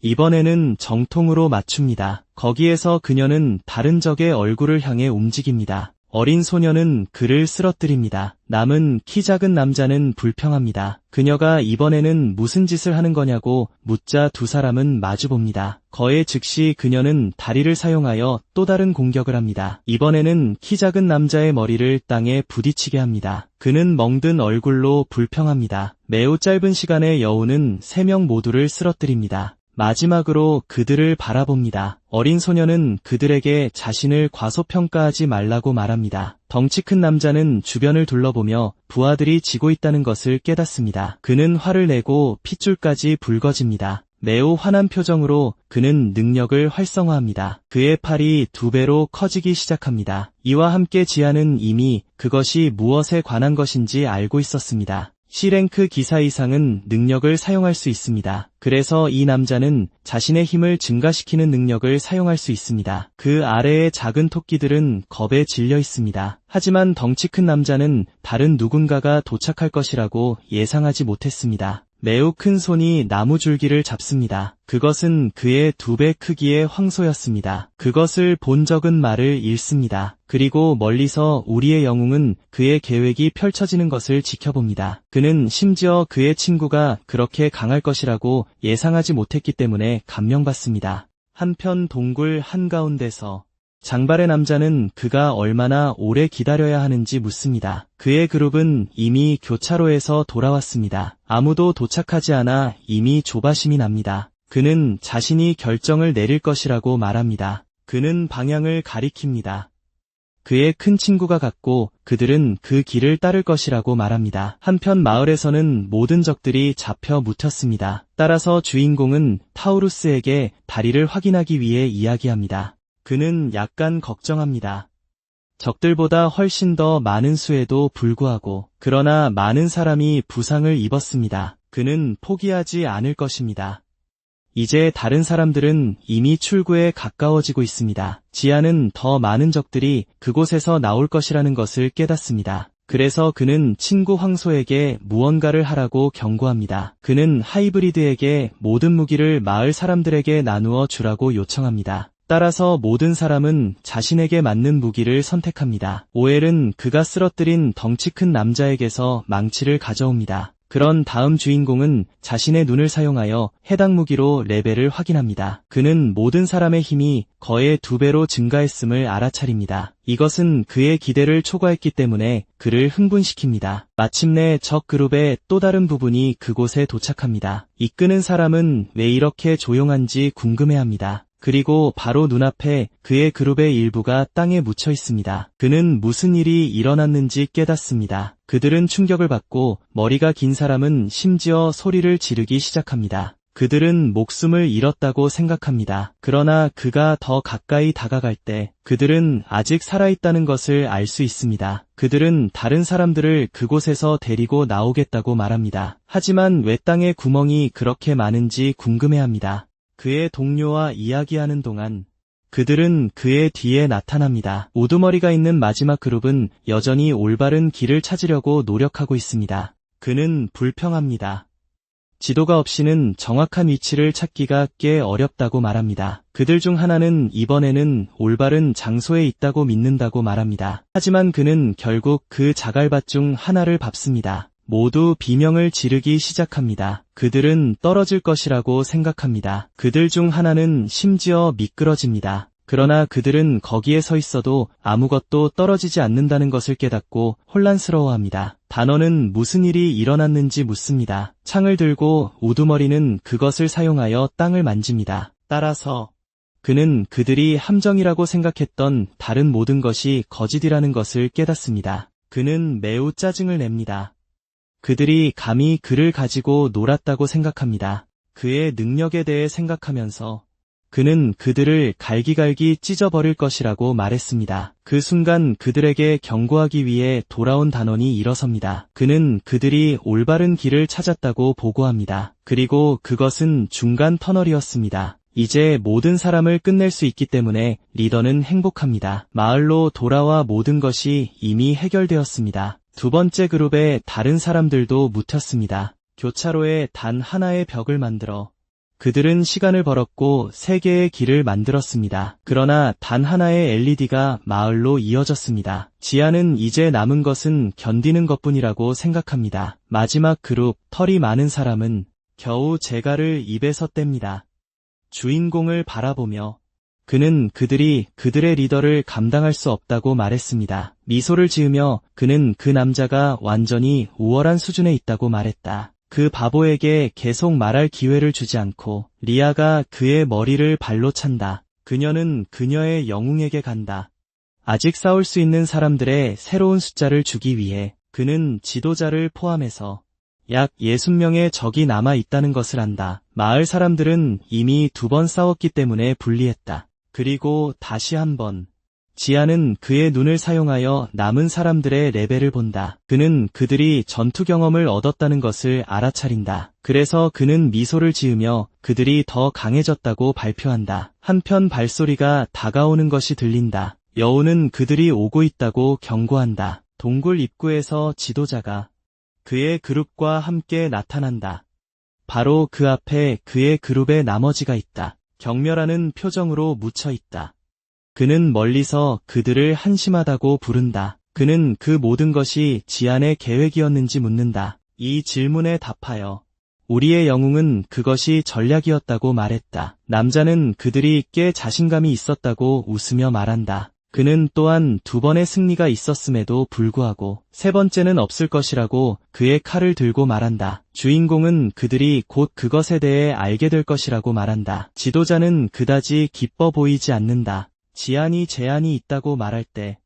이번에는 정통으로 맞춥니다. 거기에서 그녀는 다른 적의 얼굴을 향해 움직입니다. 어린 소녀는 그를 쓰러뜨립니다. 남은 키 작은 남자는 불평합니다. 그녀가 이번에는 무슨 짓을 하는 거냐고 묻자 2 사람은 마주봅니다. 거에 즉시 그녀는 다리를 사용하여 또 다른 공격을 합니다. 이번에는 키 작은 남자의 머리를 땅에 부딪히게 합니다. 그는 멍든 얼굴로 불평합니다. 매우 짧은 시간에 여우는 3명 모두를 쓰러뜨립니다. 마지막으로 그들을 바라봅니다. 어린 소녀는 그들에게 자신을 과소평가하지 말라고 말합니다. 덩치 큰 남자는 주변을 둘러보며 부하들이 지고 있다는 것을 깨닫습니다. 그는 화를 내고 핏줄까지 붉어집니다. 매우 환한 표정으로 그는 능력을 활성화합니다. 그의 팔이 2배로 커지기 시작합니다. 이와 함께 지아는 이미 그것이 무엇에 관한 것인지 알고 있었습니다. C랭크 기사 이상은 능력을 사용할 수 있습니다. 그래서 이 남자는 자신의 힘을 증가시키는 능력을 사용할 수 있습니다. 그 아래의 작은 토끼들은 겁에 질려 있습니다. 하지만 덩치 큰 남자는 다른 누군가가 도착할 것이라고 예상하지 못했습니다. 매우 큰 손이 나무 줄기를 잡습니다. 그것은 그의 2배 크기의 황소였습니다. 그것을 본 적은 말을 잃습니다. 그리고 멀리서 우리의 영웅은 그의 계획이 펼쳐지는 것을 지켜봅니다. 그는 심지어 그의 친구가 그렇게 강할 것이라고 예상하지 못했기 때문에 감명받습니다. 한편 동굴 한가운데서 장발의 남자는 그가 얼마나 오래 기다려야 하는지 묻습니다. 그의 그룹은 이미 교차로에서 돌아왔습니다. 아무도 도착하지 않아 이미 조바심이 납니다. 그는 자신이 결정을 내릴 것이라고 말합니다. 그는 방향을 가리킵니다. 그의 큰 친구가 갔고 그들은 그 길을 따를 것이라고 말합니다. 한편 마을에서는 모든 적들이 잡혀 묻혔습니다. 따라서 주인공은 타우루스에게 다리를 확인하기 위해 이야기합니다. 그는 약간 걱정합니다. 적들보다 훨씬 더 많은 수에도 불구하고 그러나 많은 사람이 부상을 입었습니다. 그는 포기하지 않을 것입니다. 이제 다른 사람들은 이미 출구에 가까워지고 있습니다. 지아는 더 많은 적들이 그곳에서 나올 것이라는 것을 깨닫습니다. 그래서 그는 친구 황소에게 무언가를 하라고 경고합니다. 그는 하이브리드에게 모든 무기를 마을 사람들에게 나누어 주라고 요청합니다. 따라서 모든 사람은 자신에게 맞는 무기를 선택합니다. 오엘은 그가 쓰러뜨린 덩치 큰 남자에게서 망치를 가져옵니다. 그런 다음 주인공은 자신의 눈을 사용하여 해당 무기로 레벨을 확인합니다. 그는 모든 사람의 힘이 거의 2배로 증가했음을 알아차립니다. 이것은 그의 기대를 초과했기 때문에 그를 흥분시킵니다. 마침내 적 그룹의 또 다른 부분이 그곳에 도착합니다. 이끄는 사람은 왜 이렇게 조용한지 궁금해합니다. 그리고 바로 눈앞에 그의 그룹의 일부가 땅에 묻혀 있습니다. 그는 무슨 일이 일어났는지 깨닫습니다. 그들은 충격을 받고 머리가 긴 사람은 심지어 소리를 지르기 시작합니다. 그들은 목숨을 잃었다고 생각합니다. 그러나 그가 더 가까이 다가갈 때 그들은 아직 살아있다는 것을 알 수 있습니다. 그들은 다른 사람들을 그곳에서 데리고 나오겠다고 말합니다. 하지만 왜 땅에 구멍이 그렇게 많은지 궁금해합니다. 그의 동료와 이야기하는 동안 그들은 그의 뒤에 나타납니다. 우두머리가 있는 마지막 그룹은 여전히 올바른 길을 찾으려고 노력하고 있습니다. 그는 불평합니다. 지도가 없이는 정확한 위치를 찾기가 꽤 어렵다고 말합니다. 그들 중 하나는 이번에는 올바른 장소에 있다고 믿는다고 말합니다. 하지만 그는 결국 그 자갈밭 중 하나를 밟습니다. 모두 비명을 지르기 시작합니다. 그들은 떨어질 것이라고 생각합니다. 그들 중 하나는 심지어 미끄러집니다. 그러나 그들은 거기에 서 있어도 아무것도 떨어지지 않는다는 것을 깨닫고 혼란스러워합니다. 단원은 무슨 일이 일어났는지 묻습니다. 창을 들고 우두머리는 그것을 사용하여 땅을 만집니다. 따라서 그는 그들이 함정이라고 생각했던 다른 모든 것이 거짓이라는 것을 깨닫습니다. 그는 매우 짜증을 냅니다. 그들이 감히 그를 가지고 놀았다고 생각합니다. 그의 능력에 대해 생각하면서 그는 그들을 갈기갈기 찢어버릴 것이라고 말했습니다. 그 순간 그들에게 경고하기 위해 돌아온 단원이 일어섭니다. 그는 그들이 올바른 길을 찾았다고 보고합니다. 그리고 그것은 중간 터널이었습니다. 이제 모든 사람을 끝낼 수 있기 때문에 리더는 행복합니다. 마을로 돌아와 모든 것이 이미 해결되었습니다. 두 번째 그룹의 다른 사람들도 묻혔습니다. 교차로에 단 하나의 벽을 만들어 그들은 시간을 벌었고 3개의 길을 만들었습니다. 그러나 단 하나의 LED가 마을로 이어졌습니다. 지아는 이제 남은 것은 견디는 것뿐이라고 생각합니다. 마지막 그룹, 털이 많은 사람은 겨우 재갈을 입에서 뗍니다. 주인공을 바라보며 그는 그들이 그들의 리더를 감당할 수 없다고 말했습니다. 미소를 지으며 그는 그 남자가 완전히 우월한 수준에 있다고 말했다. 그 바보에게 계속 말할 기회를 주지 않고 리아가 그의 머리를 발로 찬다. 그녀는 그녀의 영웅에게 간다. 아직 싸울 수 있는 사람들의 새로운 숫자를 주기 위해 그는 지도자를 포함해서 약 60명의 적이 남아 있다는 것을 안다. 마을 사람들은 이미 2번 싸웠기 때문에 불리했다. 그리고 다시 한번. 지아는 그의 눈을 사용하여 남은 사람들의 레벨을 본다. 그는 그들이 전투 경험을 얻었다는 것을 알아차린다. 그래서 그는 미소를 지으며 그들이 더 강해졌다고 발표한다. 한편 발소리가 다가오는 것이 들린다. 여우는 그들이 오고 있다고 경고한다. 동굴 입구에서 지도자가 그의 그룹과 함께 나타난다. 바로 그 앞에 그의 그룹의 나머지가 있다. 경멸하는 표정으로 묻혀 있다. 그는 멀리서 그들을 한심하다고 부른다. 그는 그 모든 것이 지안의 계획이었는지 묻는다. 이 질문에 답하여 우리의 영웅은 그것이 전략이었다고 말했다. 남자는 그들이 꽤 자신감이 있었다고 웃으며 말한다. 그는 또한 2번의 승리가 있었음에도 불구하고 3번째는 없을 것이라고 그의 칼을 들고 말한다. 주인공은 그들이 곧 그것에 대해 알게 될 것이라고 말한다. 지도자는 그다지 기뻐 보이지 않는다. 지안이 제안이 있다고 말할 때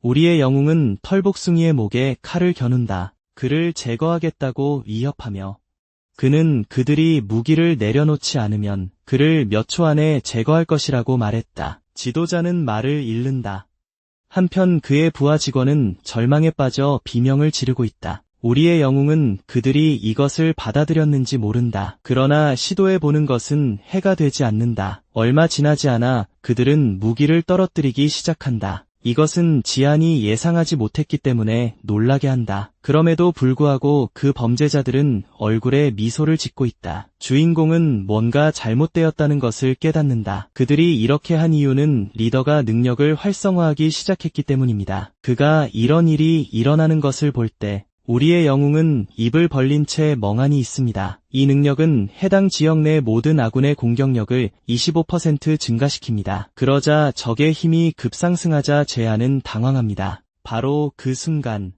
우리의 영웅은 털복숭이의 목에 칼을 겨눈다. 그를 제거하겠다고 위협하며 그는 그들이 무기를 내려놓지 않으면 그를 몇 초 안에 제거할 것이라고 말했다. 지도자는 말을 잃는다. 한편 그의 부하 직원은 절망에 빠져 비명을 지르고 있다. 우리의 영웅은 그들이 이것을 받아들였는지 모른다. 그러나 시도해보는 것은 해가 되지 않는다. 얼마 지나지 않아 그들은 무기를 떨어뜨리기 시작한다. 이것은 지안이 예상하지 못했기 때문에 놀라게 한다. 그럼에도 불구하고 그 범죄자들은 얼굴에 미소를 짓고 있다. 주인공은 뭔가 잘못되었다는 것을 깨닫는다. 그들이 이렇게 한 이유는 리더가 능력을 활성화하기 시작했기 때문입니다. 그가 이런 일이 일어나는 것을 볼 때 우리의 영웅은 입을 벌린 채 멍하니 있습니다. 이 능력은 해당 지역 내 모든 아군의 공격력을 25% 증가시킵니다. 그러자 적의 힘이 급상승하자 제안은 당황합니다. 바로 그 순간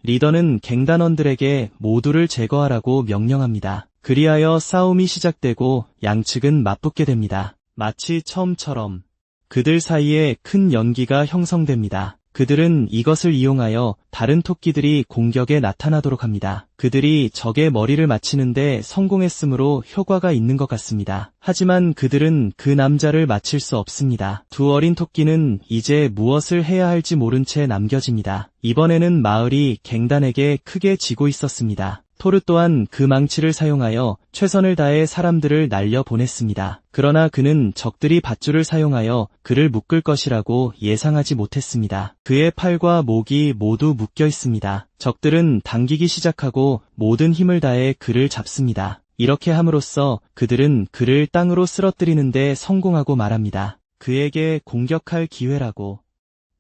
리더는 갱단원들에게 모두를 제거하라고 명령합니다. 그리하여 싸움이 시작되고 양측은 맞붙게 됩니다. 마치 처음처럼 그들 사이에 큰 연기가 형성됩니다. 그들은 이것을 이용하여 다른 토끼들이 공격에 나타나도록 합니다. 그들이 적의 머리를 맞히는데 성공했으므로 효과가 있는 것 같습니다. 하지만 그들은 그 남자를 맞힐 수 없습니다. 2 어린 토끼는 이제 무엇을 해야 할지 모른 채 남겨집니다. 이번에는 마을이 갱단에게 크게 지고 있었습니다. 토르 또한 그 망치를 사용하여 최선을 다해 사람들을 날려보냈습니다. 그러나 그는 적들이 밧줄을 사용하여 그를 묶을 것이라고 예상하지 못했습니다. 그의 팔과 목이 모두 묶여 있습니다. 적들은 당기기 시작하고 모든 힘을 다해 그를 잡습니다. 이렇게 함으로써 그들은 그를 땅으로 쓰러뜨리는 데 성공하고 말합니다. 그에게 공격할 기회라고.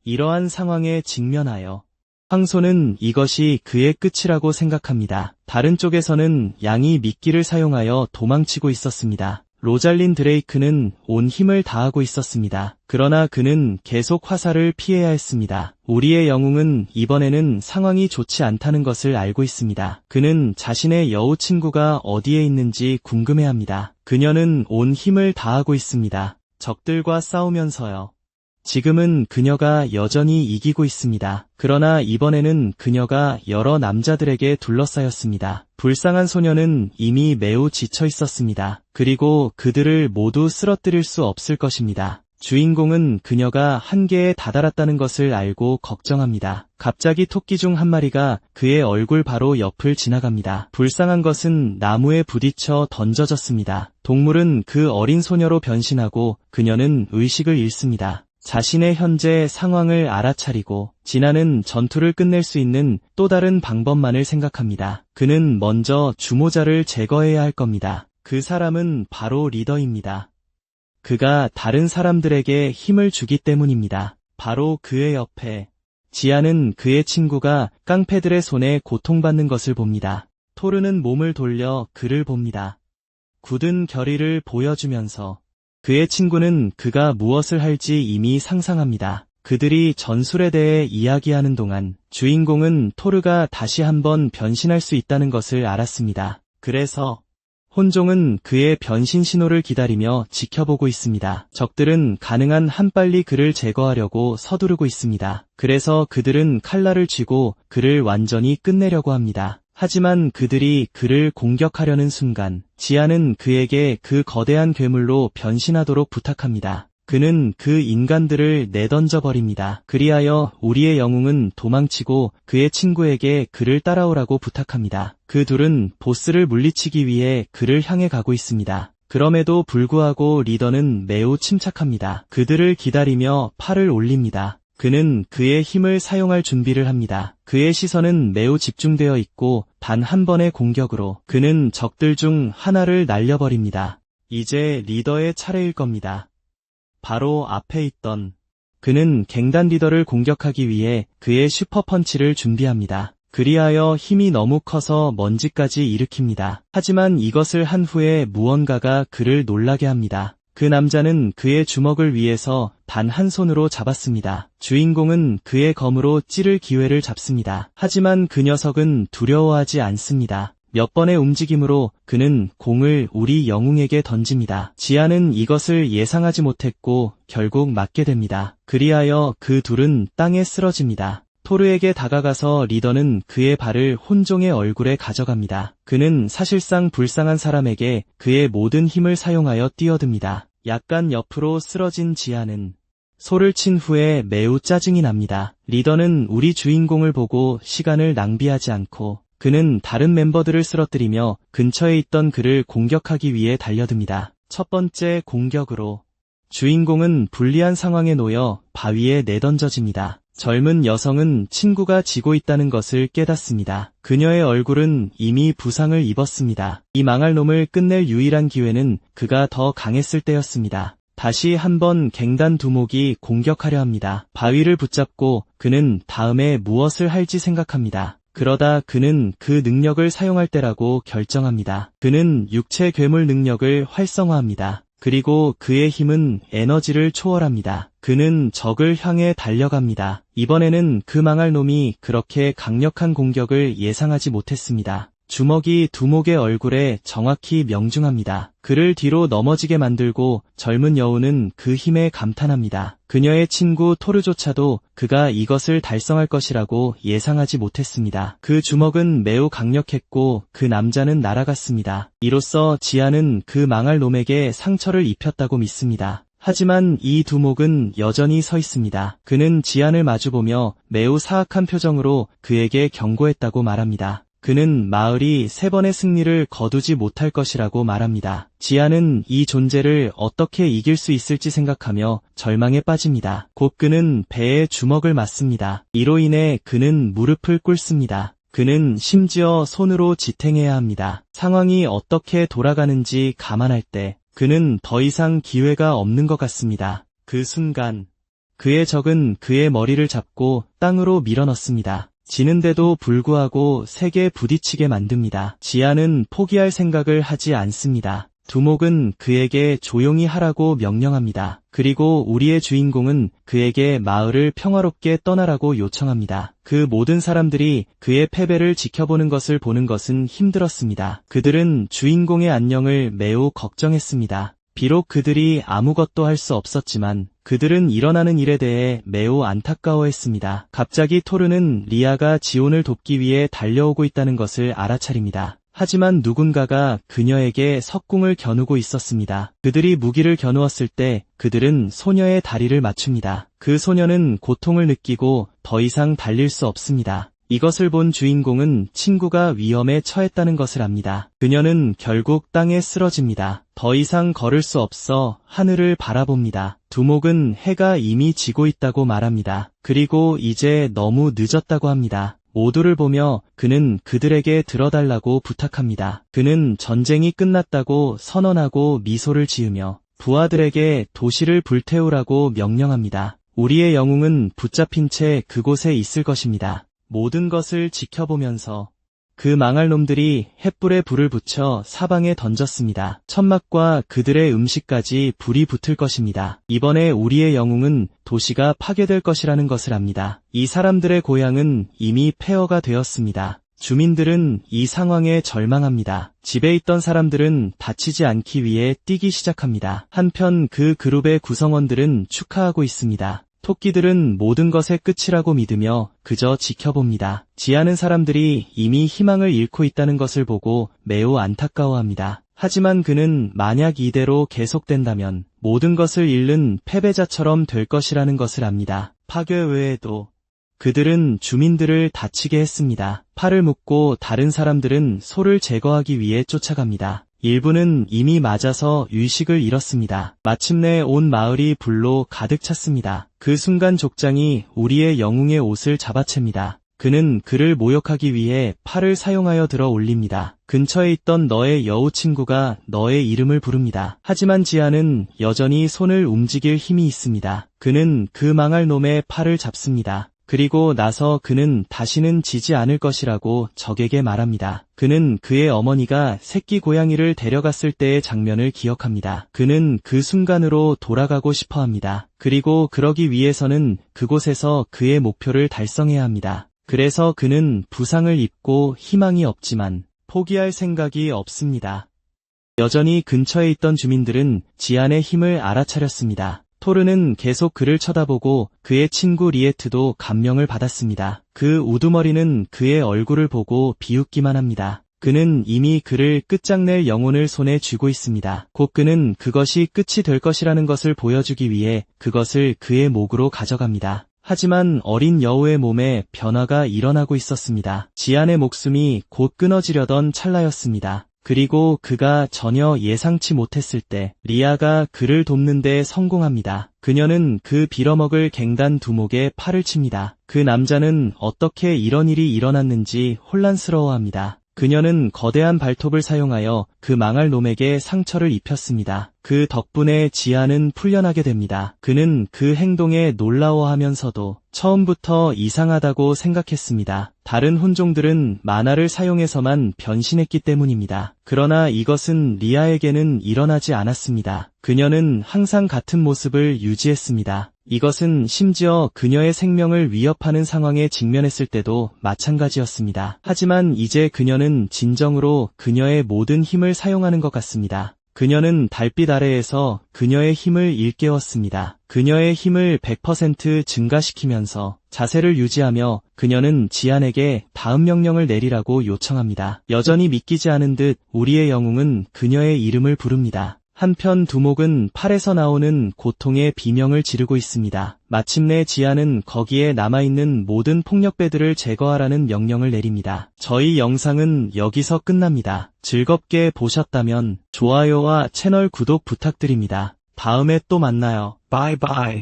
이러한 상황에 직면하여 황소는 이것이 그의 끝이라고 생각합니다. 다른 쪽에서는 양이 미끼를 사용하여 도망치고 있었습니다. 로잘린 드레이크는 온 힘을 다하고 있었습니다. 그러나 그는 계속 화살을 피해야 했습니다. 우리의 영웅은 이번에는 상황이 좋지 않다는 것을 알고 있습니다. 그는 자신의 여우 친구가 어디에 있는지 궁금해합니다. 그녀는 온 힘을 다하고 있습니다. 적들과 싸우면서요. 지금은 그녀가 여전히 이기고 있습니다. 그러나 이번에는 그녀가 여러 남자들에게 둘러싸였습니다. 불쌍한 소녀는 이미 매우 지쳐 있었습니다. 그리고 그들을 모두 쓰러뜨릴 수 없을 것입니다. 주인공은 그녀가 한계에 다다랐다는 것을 알고 걱정합니다. 갑자기 토끼 중 한 마리가 그의 얼굴 바로 옆을 지나갑니다. 불쌍한 것은 나무에 부딪혀 던져졌습니다. 동물은 그 어린 소녀로 변신하고 그녀는 의식을 잃습니다. 자신의 현재 상황을 알아차리고 진아는 전투를 끝낼 수 있는 또 다른 방법만을 생각합니다. 그는 먼저 주모자를 제거해야 할 겁니다. 그 사람은 바로 리더입니다. 그가 다른 사람들에게 힘을 주기 때문입니다. 바로 그의 옆에 지아는 그의 친구가 깡패들의 손에 고통받는 것을 봅니다. 토르는 몸을 돌려 그를 봅니다. 굳은 결의를 보여주면서 그의 친구는 그가 무엇을 할지 이미 상상합니다. 그들이 전술에 대해 이야기하는 동안 주인공은 토르가 다시 한번 변신할 수 있다는 것을 알았습니다. 그래서 혼종은 그의 변신 신호를 기다리며 지켜보고 있습니다. 적들은 가능한 한 빨리 그를 제거하려고 서두르고 있습니다. 그래서 그들은 칼날을 쥐고 그를 완전히 끝내려고 합니다. 하지만 그들이 그를 공격하려는 순간 지아는 그에게 그 거대한 괴물로 변신하도록 부탁합니다. 그는 그 인간들을 내던져 버립니다. 그리하여 우리의 영웅은 도망치고 그의 친구에게 그를 따라오라고 부탁합니다. 그 둘은 보스를 물리치기 위해 그를 향해 가고 있습니다. 그럼에도 불구하고 리더는 매우 침착합니다. 그들을 기다리며 팔을 올립니다. 그는 그의 힘을 사용할 준비를 합니다. 그의 시선은 매우 집중되어 있고 단 한 번의 공격으로 그는 적들 중 하나를 날려버립니다. 이제 리더의 차례일 겁니다. 바로 앞에 있던 그는 갱단 리더를 공격하기 위해 그의 슈퍼펀치를 준비합니다. 그리하여 힘이 너무 커서 먼지까지 일으킵니다. 하지만 이것을 한 후에 무언가가 그를 놀라게 합니다. 그 남자는 그의 주먹을 위에서 단 한 손으로 잡았습니다. 주인공은 그의 검으로 찌를 기회를 잡습니다. 하지만 그 녀석은 두려워하지 않습니다. 몇 번의 움직임으로 그는 공을 우리 영웅에게 던집니다. 지아는 이것을 예상하지 못했고 결국 맞게 됩니다. 그리하여 그 둘은 땅에 쓰러집니다. 토르에게 다가가서 리더는 그의 발을 혼종의 얼굴에 가져갑니다. 그는 사실상 불쌍한 사람에게 그의 모든 힘을 사용하여 뛰어듭니다. 약간 옆으로 쓰러진 지아는 소를 친 후에 매우 짜증이 납니다. 리더는 우리 주인공을 보고 시간을 낭비하지 않고 그는 다른 멤버들을 쓰러뜨리며 근처에 있던 그를 공격하기 위해 달려듭니다. 첫 번째 공격으로 주인공은 불리한 상황에 놓여 바위에 내던져집니다. 젊은 여성은 친구가 지고 있다는 것을 깨닫습니다. 그녀의 얼굴은 이미 부상을 입었습니다. 이 망할 놈을 끝낼 유일한 기회는 그가 더 강했을 때였습니다. 다시 한번 갱단 두목이 공격하려 합니다. 바위를 붙잡고 그는 다음에 무엇을 할지 생각합니다. 그러다 그는 그 능력을 사용할 때라고 결정합니다. 그는 육체 괴물 능력을 활성화합니다. 그리고 그의 힘은 에너지를 초월합니다. 그는 적을 향해 달려갑니다. 이번에는 그 망할 놈이 그렇게 강력한 공격을 예상하지 못했습니다. 주먹이 두목의 얼굴에 정확히 명중합니다. 그를 뒤로 넘어지게 만들고 젊은 여우는 그 힘에 감탄합니다. 그녀의 친구 토르조차도 그가 이것을 달성할 것이라고 예상하지 못했습니다. 그 주먹은 매우 강력했고 그 남자는 날아갔습니다. 이로써 지아는 그 망할 놈에게 상처를 입혔다고 믿습니다. 하지만 이 두목은 여전히 서 있습니다. 그는 지안을 마주보며 매우 사악한 표정으로 그에게 경고했다고 말합니다. 그는 마을이 3번의 승리를 거두지 못할 것이라고 말합니다. 지아는 이 존재를 어떻게 이길 수 있을지 생각하며 절망에 빠집니다. 곧 그는 배에 주먹을 맞습니다. 이로 인해 그는 무릎을 꿇습니다. 그는 심지어 손으로 지탱해야 합니다. 상황이 어떻게 돌아가는지 감안할 때 그는 더 이상 기회가 없는 것 같습니다. 그 순간 그의 적은 그의 머리를 잡고 땅으로 밀어넣습니다. 지는데도 불구하고 세게 부딪히게 만듭니다. 지아는 포기할 생각을 하지 않습니다. 두목은 그에게 조용히 하라고 명령합니다. 그리고 우리의 주인공은 그에게 마을을 평화롭게 떠나라고 요청합니다. 그 모든 사람들이 그의 패배를 지켜보는 것을 보는 것은 힘들었습니다. 그들은 주인공의 안녕을 매우 걱정했습니다. 비록 그들이 아무것도 할 수 없었지만 그들은 일어나는 일에 대해 매우 안타까워했습니다. 갑자기 토르는 리아가 지온을 돕기 위해 달려오고 있다는 것을 알아차립니다. 하지만 누군가가 그녀에게 석궁을 겨누고 있었습니다. 그들이 무기를 겨누었을 때 그들은 소녀의 다리를 맞춥니다. 그 소녀는 고통을 느끼고 더 이상 달릴 수 없습니다. 이것을 본 주인공은 친구가 위험에 처했다는 것을 압니다. 그녀는 결국 땅에 쓰러집니다. 더 이상 걸을 수 없어 하늘을 바라봅니다. 두목은 해가 이미 지고 있다고 말합니다. 그리고 이제 너무 늦었다고 합니다. 모두를 보며 그는 그들에게 들어달라고 부탁합니다. 그는 전쟁이 끝났다고 선언하고 미소를 지으며 부하들에게 도시를 불태우라고 명령합니다. 우리의 영웅은 붙잡힌 채 그곳에 있을 것입니다. 모든 것을 지켜보면서 그 망할 놈들이 횃불에 불을 붙여 사방에 던졌습니다. 천막과 그들의 음식까지 불이 붙을 것입니다. 이번에 우리의 영웅은 도시가 파괴될 것이라는 것을 압니다. 이 사람들의 고향은 이미 폐허가 되었습니다. 주민들은 이 상황에 절망합니다. 집에 있던 사람들은 다치지 않기 위해 뛰기 시작합니다. 한편 그 그룹의 구성원들은 축하하고 있습니다. 토끼들은 모든 것의 끝이라고 믿으며 그저 지켜봅니다. 지하는 사람들이 이미 희망을 잃고 있다는 것을 보고 매우 안타까워합니다. 하지만 그는 만약 이대로 계속된다면 모든 것을 잃는 패배자처럼 될 것이라는 것을 압니다. 파괴 외에도 그들은 주민들을 다치게 했습니다. 팔을 묶고 다른 사람들은 소를 제거하기 위해 쫓아갑니다. 일부는 이미 맞아서 의식을 잃었습니다. 마침내 온 마을이 불로 가득 찼습니다. 그 순간 족장이 우리의 영웅의 옷을 잡아챕니다. 그는 그를 모욕하기 위해 팔을 사용하여 들어 올립니다. 근처에 있던 너의 여우 친구가 너의 이름을 부릅니다. 하지만 지아는 여전히 손을 움직일 힘이 있습니다. 그는 그 망할 놈의 팔을 잡습니다. 그리고 나서 그는 다시는 지지 않을 것이라고 적에게 말합니다. 그는 그의 어머니가 새끼 고양이를 데려갔을 때의 장면을 기억합니다. 그는 그 순간으로 돌아가고 싶어 합니다. 그리고 그러기 위해서는 그곳에서 그의 목표를 달성해야 합니다. 그래서 그는 부상을 입고 희망이 없지만 포기할 생각이 없습니다. 여전히 근처에 있던 주민들은 지안의 힘을 알아차렸습니다. 토르는 계속 그를 쳐다보고 그의 친구 리에트도 감명을 받았습니다. 그 우두머리는 그의 얼굴을 보고 비웃기만 합니다. 그는 이미 그를 끝장낼 영혼을 손에 쥐고 있습니다. 곧 그는 그것이 끝이 될 것이라는 것을 보여주기 위해 그것을 그의 목으로 가져갑니다. 하지만 어린 여우의 몸에 변화가 일어나고 있었습니다. 지안의 목숨이 곧 끊어지려던 찰나였습니다. 그리고 그가 전혀 예상치 못했을 때 리아가 그를 돕는 데 성공합니다. 그녀는 그 빌어먹을 갱단 두목에 팔을 칩니다. 그 남자는 어떻게 이런 일이 일어났는지 혼란스러워합니다. 그녀는 거대한 발톱을 사용하여 그 망할 놈에게 상처를 입혔습니다. 그 덕분에 지아는 풀려나게 됩니다. 그는 그 행동에 놀라워하면서도 처음부터 이상하다고 생각했습니다. 다른 혼종들은 만화를 사용해서만 변신했기 때문입니다. 그러나 이것은 리아에게는 일어나지 않았습니다. 그녀는 항상 같은 모습을 유지했습니다. 이것은 심지어 그녀의 생명을 위협하는 상황에 직면했을 때도 마찬가지였습니다. 하지만 이제 그녀는 진정으로 그녀의 모든 힘을 사용하는 것 같습니다. 그녀는 달빛 아래에서 그녀의 힘을 일깨웠습니다. 그녀의 힘을 100% 증가시키면서 자세를 유지하며 그녀는 지안에게 다음 명령을 내리라고 요청합니다. 여전히 믿기지 않은 듯 우리의 영웅은 그녀의 이름을 부릅니다. 한편 두목은 팔에서 나오는 고통의 비명을 지르고 있습니다. 마침내 지아는 거기에 남아있는 모든 폭력배들을 제거하라는 명령을 내립니다. 저희 영상은 여기서 끝납니다. 즐겁게 보셨다면 좋아요와 채널 구독 부탁드립니다. 다음에 또 만나요. 바이바이.